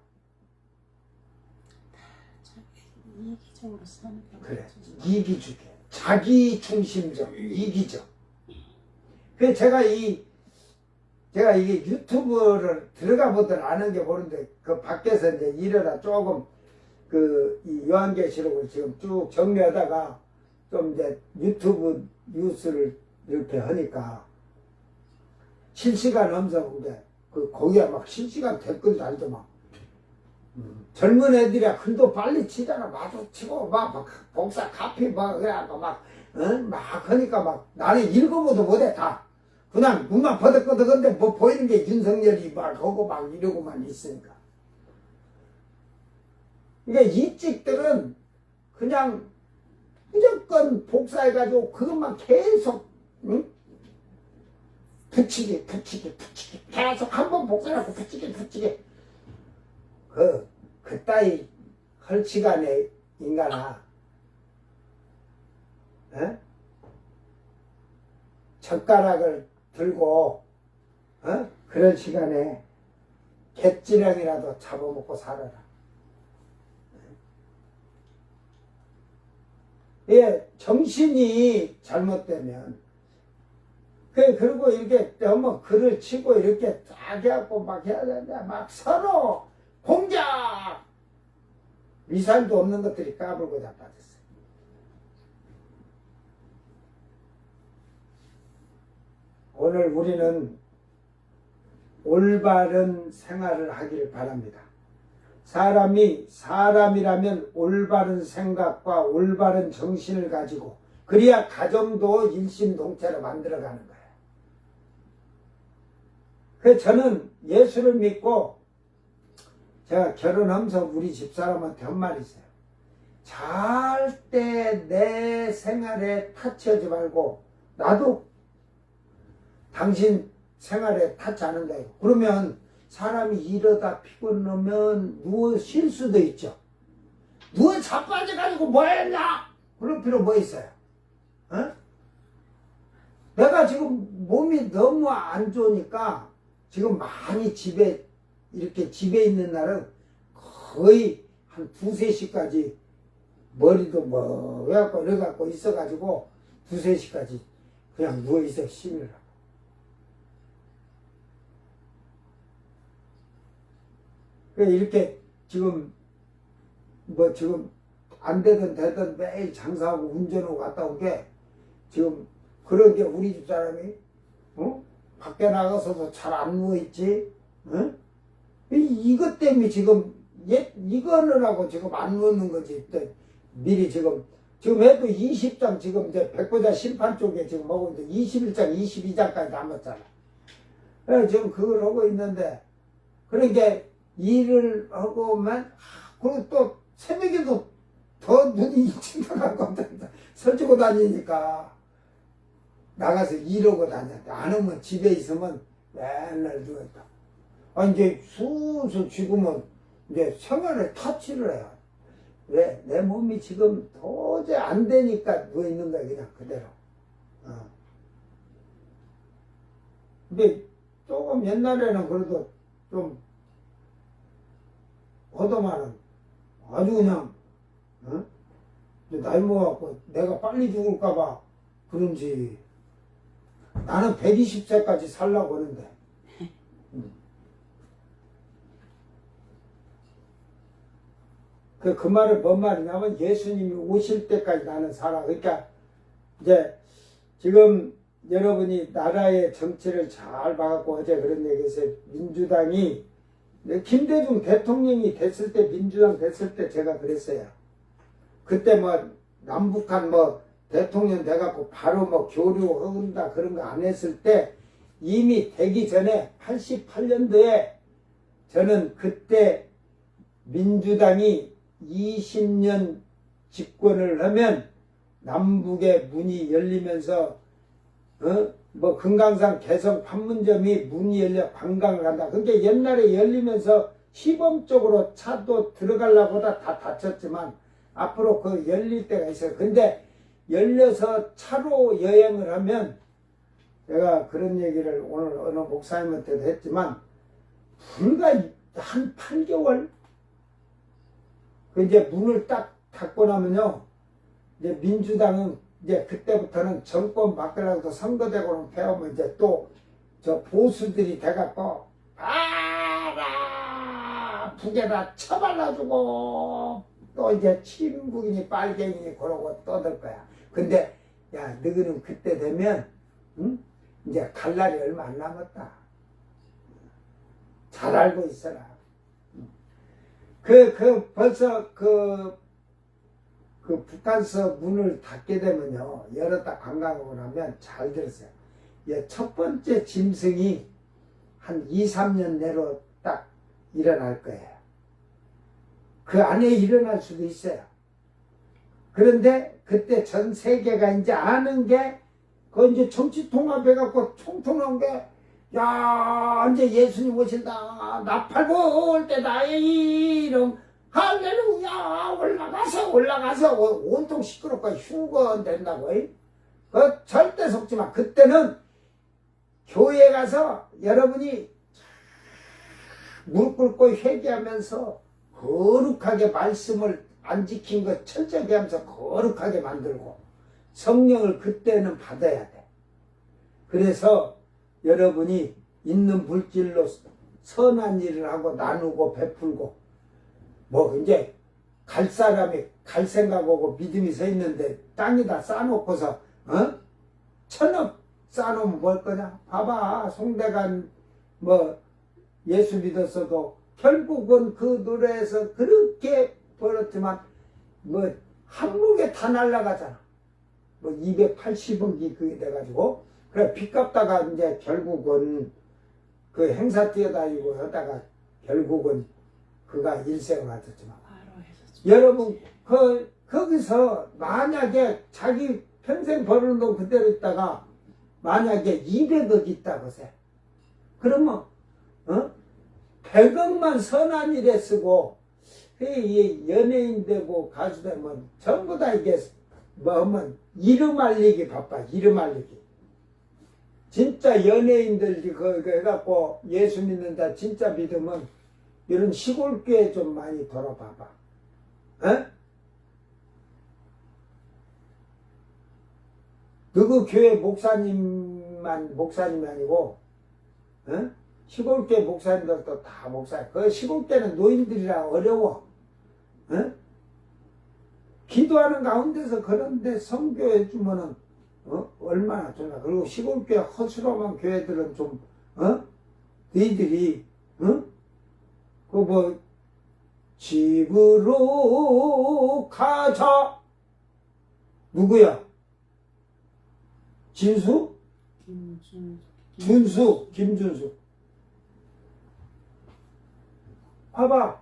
이기적으로 사는 게 그래, 이기주의. 자기 중심적, 이기적. 그래서 제가 이게 유튜브를 들어가 보들 아는 게 모르는데, 그 밖에서 이제 일하다 조금, 이 요한계시록을 지금 쭉 정리하다가, 좀 이제 유튜브 뉴스를 이렇게 하니까, 실시간 음성인데, 거기에 막 실시간 댓글 달죠, 막. 젊은 애들이야 글도 빨리 치잖아. 마주치고 막 복사 카피 막 그래갖고 막 하니까 막 나는 읽어보도 못해 다. 그냥 눈만 버덕버덕한데 뭐 보이는 게 윤석열이 막 하고 막 이러고만 있으니까. 그러니까 이 찍들은 그냥 무조건 복사해가지고 그것만 계속 붙이기 계속 한 번 복사해갖고 붙이기 그따위 헐치간에 인간아, 젓가락을 들고, 그런 시간에 갯지렁이라도 잡아먹고 살아라. 예, 정신이 잘못되면, 그리고 이렇게 너무 글을 치고 이렇게 딱 해갖고 막 해야 되는데, 막 서로 공작! 미사일도 없는 것들이 까불고 자빠졌어요. 오늘 우리는 올바른 생활을 하기를 바랍니다. 사람이 사람이라면 올바른 생각과 올바른 정신을 가지고 그래야 가정도 일심동체로 만들어가는 거예요. 그래서 저는 예수를 믿고 제가 결혼하면서 우리 집사람한테 한 말이 있어요. 절대 내 생활에 타치하지 말고 나도 당신 생활에 타치 않는다. 그러면 사람이 이러다 피곤하면 누워 쉴 수도 있죠. 누워 자빠져가지고 뭐 했냐? 그럴 필요 뭐 있어요? 어? 내가 지금 몸이 너무 안 좋으니까 지금 많이 이렇게 집에 있는 날은 거의 한 2~3시까지 머리도 뭐 이래갖고 있어가지고 2~3시까지 그냥 누워있어 쉬느라. 이렇게 지금 지금 안 되든 매일 장사하고 운전하고 갔다 온 게 지금 그런 게 우리 집 사람이 밖에 나가서도 잘 안 누워있지. 이것 때문에 지금 이거를 하고 지금 안 누우는 거지. 미리 지금 해도 20장 지금 이제 백보자 심판 쪽에 지금 하고 있는데 21장 22장까지 남았잖아. 그래서 지금 그걸 하고 있는데 그러니까 일을 하고 오면 그리고 또 새벽에도 더 눈이 일찍 나가고 설치고 다니니까 나가서 일하고 다녔대. 안 오면 집에 있으면 맨날 누워있다. 이제 슬슬 지금은 이제 생활에 타치를 해요. 왜? 내 몸이 지금 도저히 안 되니까 누워있는 거야, 그냥 그대로. 근데 조금 옛날에는 그래도 좀 하더만은 아주 그냥, 나이 먹어갖고 내가 빨리 죽을까봐 그런지 나는 120세까지 살라고 하는데. 그 말은 뭔 말이냐면 예수님이 오실 때까지 나는 살아. 그러니까 이제 지금 여러분이 나라의 정치를 잘 봐갖고 어제 그런 얘기했어요. 민주당이 김대중 대통령이 됐을 때 민주당 됐을 때 제가 그랬어요. 그때 뭐 남북한 뭐 대통령 돼갖고 바로 뭐 교류한다 그런 거 안 했을 때 이미 되기 전에 88년도에 저는 그때 민주당이 20년 집권을 하면 남북의 문이 열리면서 뭐 금강산 개성 판문점이 문이 열려 관광을 한다. 그러니까 옛날에 열리면서 시범적으로 차도 들어가려고 다 닫혔지만 앞으로 그 열릴 때가 있어요. 근데 열려서 차로 여행을 하면 제가 그런 얘기를 오늘 어느 목사님한테도 했지만 불과 한 8개월 그 이제 문을 딱 닫고 나면요 이제 민주당은 이제 그때부터는 정권 바꾸려고 선거되고는 배우면 이제 또 저 보수들이 돼갖고 봐라 북에다 쳐발라주고 또 이제 친북이니 빨갱이니 그러고 떠들 거야. 근데 야 너희는 그때 되면 이제 갈 날이 얼마 안 남았다. 잘 알고 있어라. 벌써 북한서 문을 닫게 되면요. 열었다 관광하고 나면 잘 들었어요. 예, 첫 번째 짐승이 한 2~3년 내로 딱 일어날 거예요. 그 안에 일어날 수도 있어요. 그런데 그때 전 세계가 이제 아는 게, 그 이제 정치 통합해갖고 총통한 게, 야, 이제 예수님 오신다. 나팔고 올 때다. 이름. 할렐루야. 올라가서 온통 시끄럽고 흉건 된다고. 그 절대 속지 마. 그때는 교회에 가서 여러분이 무릎 꿇고 회개하면서 거룩하게 말씀을 안 지킨 거 철저하게 하면서 거룩하게 만들고 성령을 그때는 받아야 돼. 그래서 여러분이 있는 물질로 선한 일을 하고 나누고 베풀고 뭐 이제 갈 사람이 갈 생각하고 믿음이 서 있는데 땅에다 쌓아놓고서 1,000억 쌓아놓으면 뭘 거냐? 봐봐 송대관 뭐 예수 믿었어도 결국은 그 노래에서 그렇게 벌었지만 뭐 한목에 다 날라가잖아. 뭐 280억이 그게 돼가지고 그래 빚 갚다가 이제 결국은 그 행사 뛰어다니고 하다가 결국은 그가 일생을 하셨지만 여러분 그 거기서 만약에 자기 평생 버는 돈 그대로 있다가 만약에 200억 있다고 세. 그러면 100억만 선한 일에 쓰고 이 연예인 되고 가수 되면 전부 다 이게 뭐 하면 이름 알리기 바빠. 이름 알리기. 진짜 연예인들 그거 해갖고 예수 믿는다 진짜 믿으면 이런 시골 교회 좀 많이 돌아봐봐. 어? 누구 교회 목사님이 아니고 어? 시골교회 목사님들도 다 목사. 그 시골교회는 노인들이라 어려워. 어? 기도하는 가운데서 그런데 선교해 주면은 얼마나 좋나. 그리고 시골교회 허술한 교회들은 좀 너희들이 그 뭐 집으로 가자. 누구야? 진수? 준수, 김준수. 봐봐.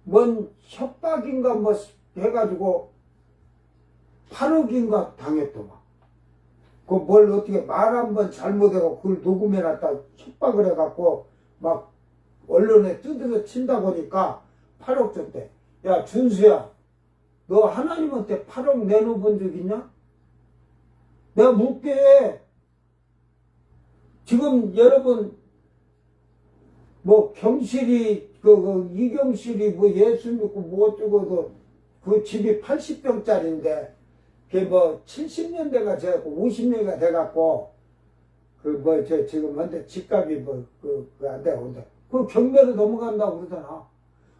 뭔 협박인가 뭐 해가지고 8억인가 당했더만. 그 뭘 어떻게 말 한 번 잘못해서 그걸 녹음해놨다 협박을 해갖고 막 언론에 뜯어서 친다 보니까 8억 줬대. 야, 준수야. 너 하나님한테 8억 내놓은 적 있냐? 내가 묻게. 지금 여러분 뭐 경실이 이경실이 뭐 예수 믿고 뭐 어쩌고 그 집이 80평짜리인데 그게 뭐 70년대가 돼갖고 50년대가 돼갖고 그 뭐 지금 현대 집값이 뭐 안 되고 근데 그 경매로 넘어간다고 그러잖아.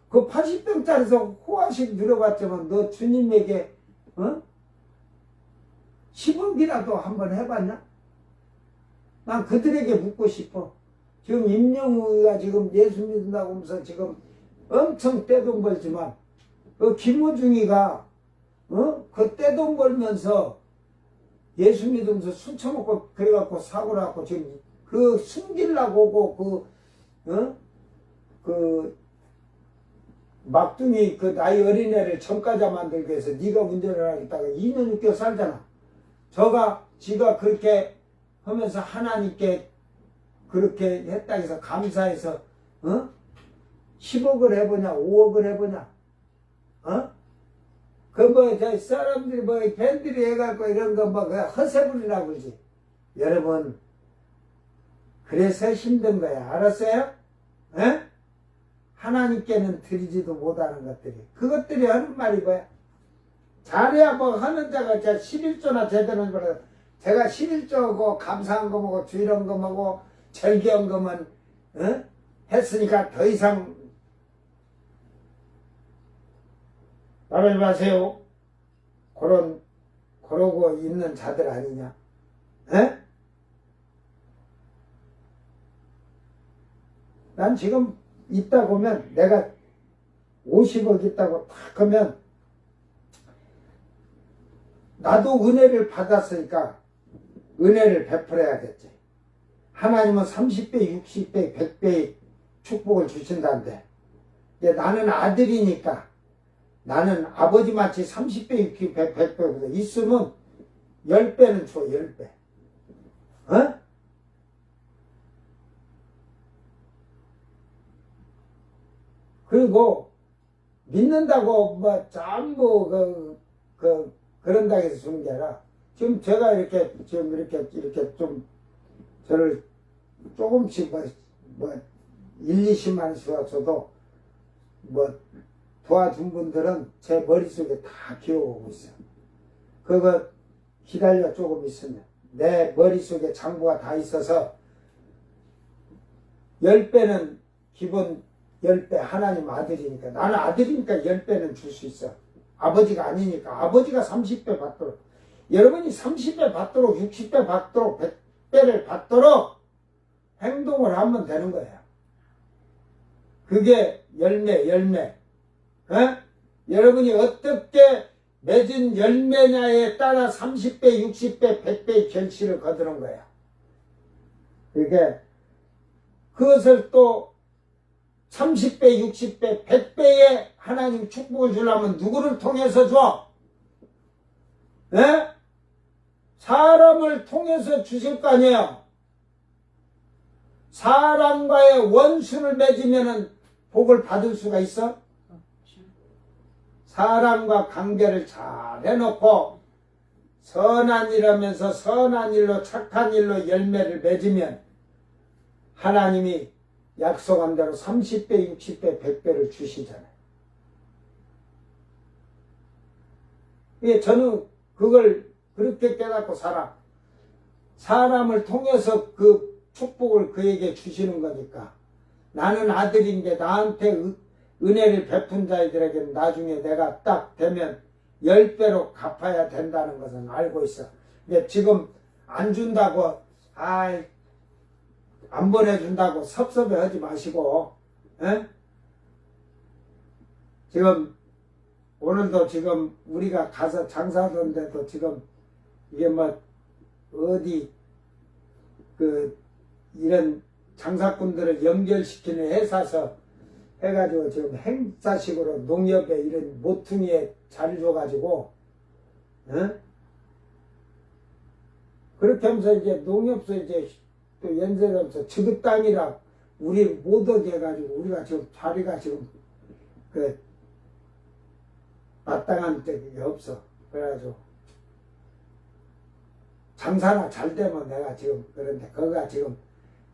그 80평짜리에서 호화식 누려봤지만 너 주님에게 10억이라도 한번 해봤냐? 난 그들에게 묻고 싶어. 지금 임영웅이가 지금 예수 믿는다고 하면서 지금 엄청 떼돈 벌지만 그 김호중이가 그 떼돈 벌면서 예수 믿으면서 술 처먹고 그래갖고 사고를 하고 지금 그 숨기려고 오고 그 막둥이 그 나이 어린애를 전과자 만들기 위해서 네가 운전을 하겠다가 2년 6개월 살잖아. 지가 그렇게 하면서 하나님께 그렇게 했다 해서 감사해서 10억을 해보냐 5억을 해보냐 그 뭐 저 사람들이 뭐 밴들이 해갖고 이런 거 뭐 허세불이라고 그러지. 여러분 그래서 힘든 거야. 알았어요? 에? 하나님께는 드리지도 못하는 것들이 그것들이 하는 말이 뭐야? 잘해야 뭐 하는 자가 11조나 제대로 벌어. 제가 11조고 감사한 거 먹고 주일한 거 먹고 절기한 거만 했으니까 더 이상 말하지 마세요. 그러고 있는 자들 아니냐? 에? 난 지금 있다 보면 내가 50억 있다고 딱 하면 나도 은혜를 받았으니까 은혜를 베풀어야겠지. 하나님은 30배, 60배, 100배의 축복을 주신다는데 나는 아들이니까 나는 아버지마치 30배, 60배, 100배보다 있으면 10배는 줘. 10배. 그리고 믿는다고 뭐 전부 그런다고 해서 주는 게 아니라 지금 제가 이렇게 좀 저를 조금씩 뭐 1, 20만 원씩 줘도 뭐 도와준 분들은 제 머릿속에 다 기어오고 있어요. 그거 기다려 조금 있으면 내 머릿속에 장부가 다 있어서 10배는 기본 10배 하나님 아들이니까 나는 아들이니까 10배는 줄 수 있어. 아버지가 아니니까 아버지가 30배 받도록 여러분이 30배 받도록 60배 받도록 100배를 받도록 행동을 하면 되는 거예요. 그게 열매 여러분이 어떻게 맺은 열매냐에 따라 30배 60배 100배의 결실을 거두는 거예요. 그게 그것을 또 30배, 60배, 100배의 하나님 축복을 주려면 누구를 통해서 줘? 예? 사람을 통해서 주실 거 아니에요. 사람과의 원수를 맺으면 복을 받을 수가 있어? 없죠. 사람과 관계를 잘 해놓고 선한 일 하면서 선한 일로 착한 일로 열매를 맺으면 하나님이 약속한 대로 30배, 60배, 100배를 주시잖아요. 예, 저는 그걸 그렇게 깨닫고 살아. 사람을 통해서 그 축복을 그에게 주시는 거니까. 나는 아들인데 나한테 은혜를 베푼 자들에게는 나중에 내가 딱 되면 10배로 갚아야 된다는 것은 알고 있어. 근데 지금 안 준다고, 안 보내준다고 섭섭해 하지 마시고, 에? 지금, 오늘도 지금 우리가 가서 장사하던데도 지금 이게 뭐, 어디, 이런 장사꾼들을 연결시키는 회사서 해가지고 지금 행사식으로 농협에 이런 모퉁이에 자리 줘가지고, 그렇게 하면서 이제 농협서 이제 또 연세하면서 지그 땅이라 우리 못 오게 해가지고 우리가 지금 자리가 지금 마땅한 데가 없어. 그래가지고 장사나 잘 되면 내가 지금 그런데 거기가 지금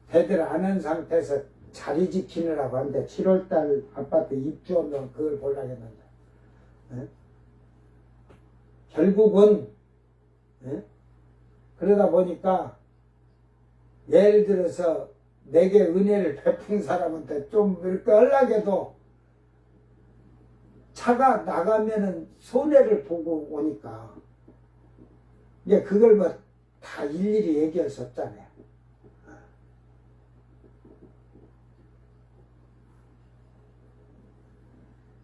대들 안 한 상태에서 자리 지키느라고 하는데 7월달 아파트 입주하면 그걸 보려고 했는데 결국은 그러다 보니까 예를 들어서 내게 은혜를 베푼 사람한테 좀 이렇게 연락해도 차가 나가면은 손해를 보고 오니까 이제 그걸 뭐 다 일일이 얘기할 수 없잖아요.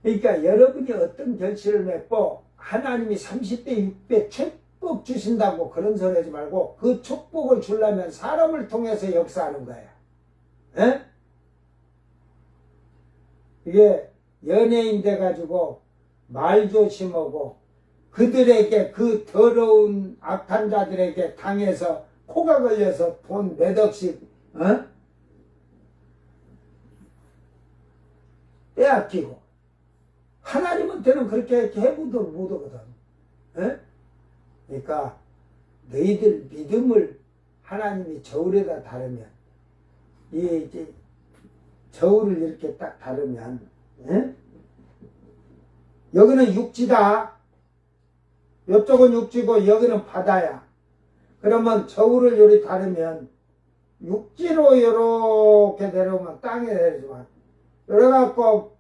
그러니까 여러분이 어떤 결실을 맺고 하나님이 30배, 6배 축복 주신다고 그런 소리 하지 말고 그 축복을 주려면 사람을 통해서 역사하는 거예요. 에? 이게 연예인 돼가지고 말 조심하고 그들에게 그 더러운 악한 자들에게 당해서 코가 걸려서 돈 몇 억씩 빼앗기고 하나님한테는 그렇게 해보도 못하거든. 그러니까 너희들 믿음을 하나님이 저울에다 다르면 이제 저울을 이렇게 딱 다르면 여기는 육지다. 이쪽은 육지고 여기는 바다야. 그러면 저울을 요리 다르면 육지로 이렇게 내려오면 땅에 내리지만 이래갖고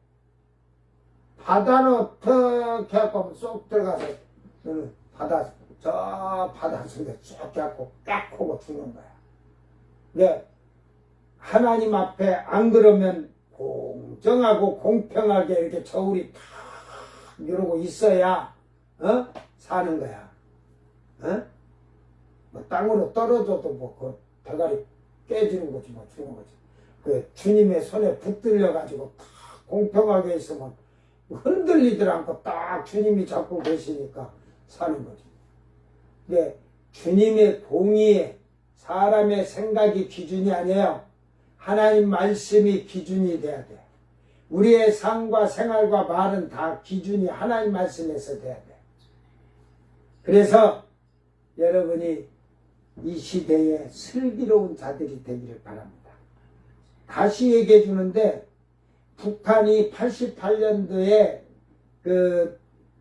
바다로 턱 해갖고 쏙 들어가서 바다 저 바다 속에 쭉 해갖고 깍 하고 죽는 거야. 근데 하나님 앞에 안 그러면 공정하고 공평하게 이렇게 저울이 탁 이러고 있어야 사는 거야. 뭐 땅으로 떨어져도 뭐 그 대가리 깨지는 거지 뭐 죽는 거지. 그 주님의 손에 붙들려 가지고 탁 공평하게 있으면 흔들리들 않고 딱 주님이 잡고 계시니까 사는 거지. 근데 주님의 공의에 사람의 생각이 기준이 아니에요. 하나님 말씀이 기준이 돼야 돼. 우리의 삶과 생활과 말은 다 기준이 하나님 말씀에서 돼야 돼. 그래서 여러분이 이 시대에 슬기로운 자들이 되기를 바랍니다. 다시 얘기해 주는데 북한이 88년도에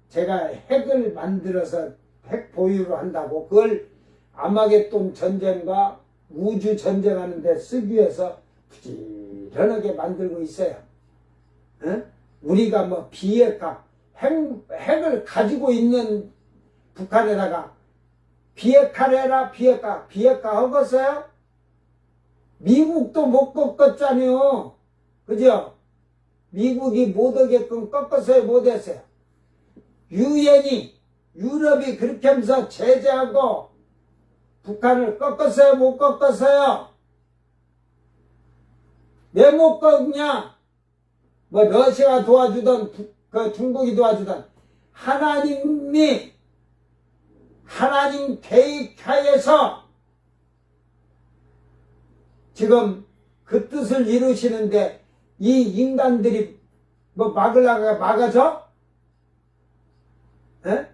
제가 핵을 만들어서 핵 보유를 한다고 그걸 아마겟돈 전쟁과 우주 전쟁하는데 쓰기 위해서 부지런하게 만들고 있어요. 우리가 뭐 비핵화 핵을 가지고 있는 북한에다가 비핵화를 해라 비핵화 하겠어요? 미국도 못 꺾었잖아요. 그죠? 미국이 못 하게끔 꺾었어요 못했어요? 유럽이 그렇게 하면서 제재하고 북한을 꺾었어요 못 꺾었어요? 왜 못 꺾냐? 뭐 러시아가 도와주던 그 중국이 도와주던 하나님 계획하에서 지금 그 뜻을 이루시는데 이 인간들이 뭐 막으려고 막아서? 에?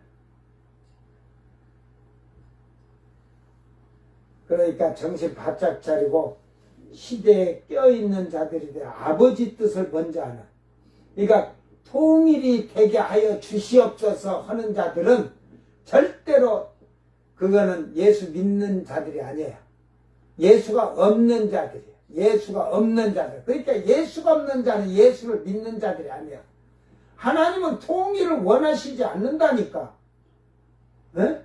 그러니까 정신 바짝 차리고 시대에 껴있는 자들이 돼 아버지 뜻을 먼저 하는. 그러니까 통일이 되게 하여 주시옵소서 하는 자들은 절대로 그거는 예수 믿는 자들이 아니에요. 예수가 없는 자들이에요. 예수가 없는 자들. 그러니까 예수가 없는 자는 예수를 믿는 자들이 아니에요. 하나님은 통일을 원하시지 않는다니까. 네?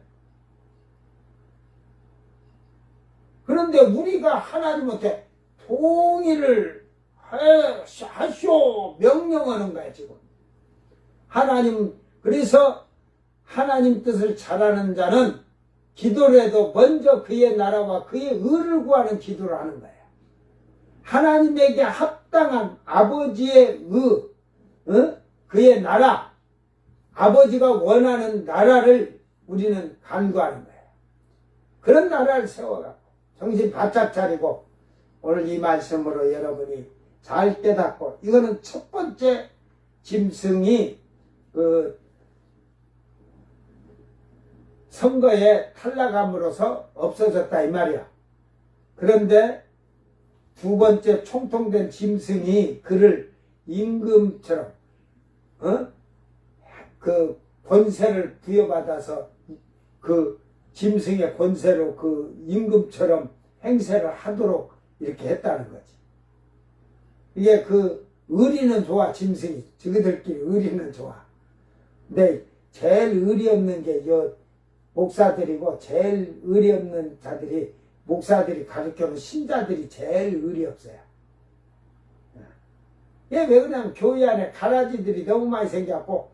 그런데 우리가 하나님한테 통일을 하시오 명령하는 거야 지금. 하나님, 그래서 하나님 뜻을 잘하는 자는 기도를 해도 먼저 그의 나라와 그의 의를 구하는 기도를 하는 거예요. 하나님에게 합당한 아버지의 그의 나라, 아버지가 원하는 나라를 우리는 간구하는 거예요. 그런 나라를 세워갖고 정신 바짝 차리고 오늘 이 말씀으로 여러분이 잘 깨닫고, 이거는 첫 번째 짐승이 그 선거에 탈락함으로써 없어졌다 이 말이야. 그런데 두 번째 총통된 짐승이 그를 임금처럼 그 권세를 부여받아서 그 짐승의 권세로 그 임금처럼 행세를 하도록 이렇게 했다는 거지. 이게 그 의리는 좋아. 짐승이 저희들끼리 의리는 좋아. 근데 제일 의리 없는 게 요 목사들이고, 제일 의리 없는 자들이 목사들이 가르쳐놓은 신자들이 제일 의리 없어요. 이게 왜 그냥 교회 안에 가라지들이 너무 많이 생겨갖고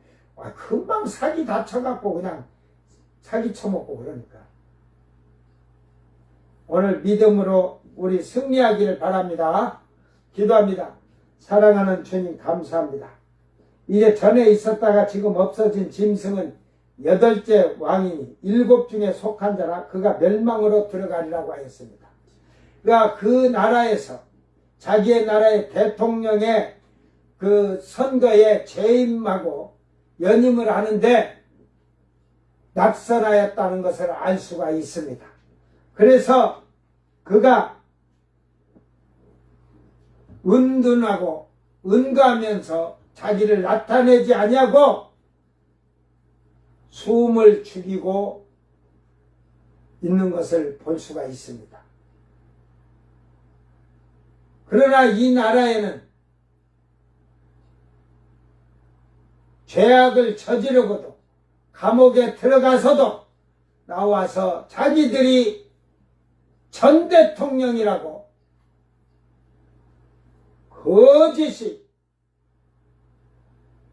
금방 사기 다쳐갖고 그냥 사기 쳐먹고 그러니까. 오늘 믿음으로 우리 승리하기를 바랍니다. 기도합니다. 사랑하는 주님 감사합니다. 이제 전에 있었다가 지금 없어진 짐승은 8째 왕이니 7 중에 속한 자라 그가 멸망으로 들어가리라고 하였습니다. 그가 그 나라에서 자기의 나라의 대통령의 그 선거에 재임하고 연임을 하는데 낙선하였다는 것을 알 수가 있습니다. 그래서 그가 은둔하고 은거하면서 자기를 나타내지 아니하고 숨을 죽이고 있는 것을 볼 수가 있습니다. 그러나 이 나라에는 죄악을 저지르고도 감옥에 들어가서도 나와서 자기들이 전 대통령이라고 거짓이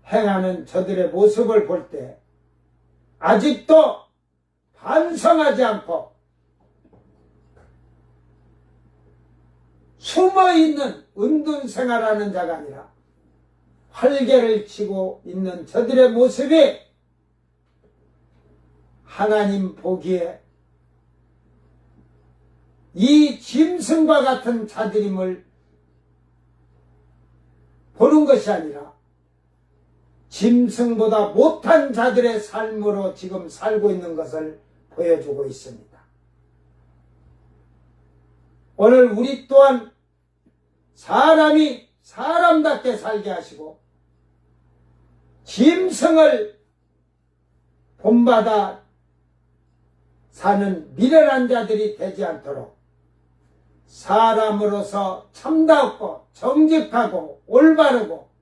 행하는 저들의 모습을 볼 때 아직도 반성하지 않고 숨어있는 은둔생활하는 자가 아니라 활개를 치고 있는 저들의 모습이 하나님 보기에 이 짐승과 같은 자들임을 보는 것이 아니라 짐승보다 못한 자들의 삶으로 지금 살고 있는 것을 보여주고 있습니다. 오늘 우리 또한 사람이 사람답게 살게 하시고 짐승을 본받아 사는 미련한 자들이 되지 않도록 사람으로서 참다웠고 정직하고 올바르고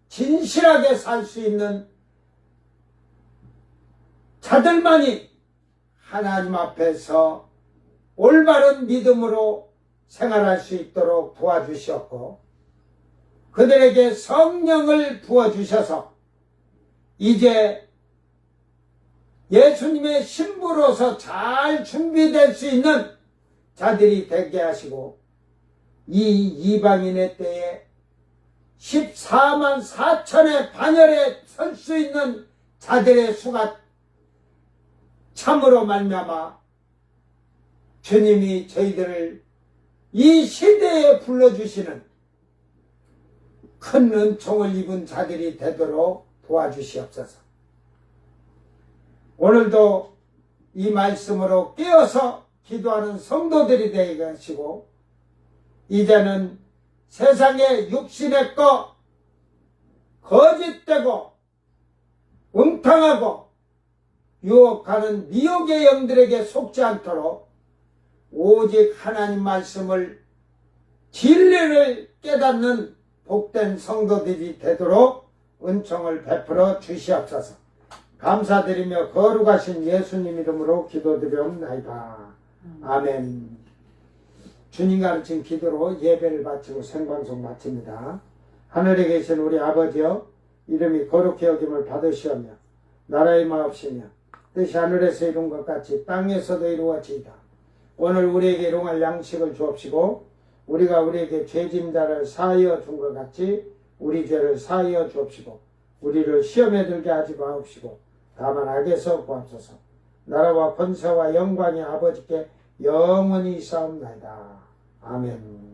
진실하게 살 수 있는 자들만이 하나님 앞에서 올바른 믿음으로 생활할 수 있도록 도와주셨고 그들에게 성령을 부어주셔서 이제 예수님의 신부로서 잘 준비될 수 있는 자들이 되게 하시고 이 이방인의 때에 14만 4천의 반열에 설 수 있는 자들의 수가 참으로 말미암아 주님이 저희들을 이 시대에 불러주시는 큰 은총을 입은 자들이 되도록 도와주시옵소서. 오늘도 이 말씀으로 깨어서 기도하는 성도들이 되게 하시고, 이제는 세상의 육신의 것, 거짓되고 엉탕하고 유혹하는 미혹의 영들에게 속지 않도록 오직 하나님 말씀을, 진리를 깨닫는 복된 성도들이 되도록 은총을 베풀어 주시옵소서. 감사드리며 거룩하신 예수님 이름으로 기도드리옵나이다. 아멘. 주님 가르친 기도로 예배를 바치고 생방송 마칩니다. 하늘에 계신 우리 아버지여, 이름이 거룩히 여김을 받으시오며 나라의 마옵시며 뜻이 하늘에서 이룬 것 같이 땅에서도 이루어지이다. 오늘 우리에게 일용할 양식을 주옵시고, 우리가 우리에게 죄진 자를 사하여 준 것 같이 우리 죄를 사하여 주옵시고, 우리를 시험에 들게 하지 마옵시고 다만 악에서 구하소서. 나라와 권세와 영광이 아버지께 영원히 있사옵나이다. 아멘.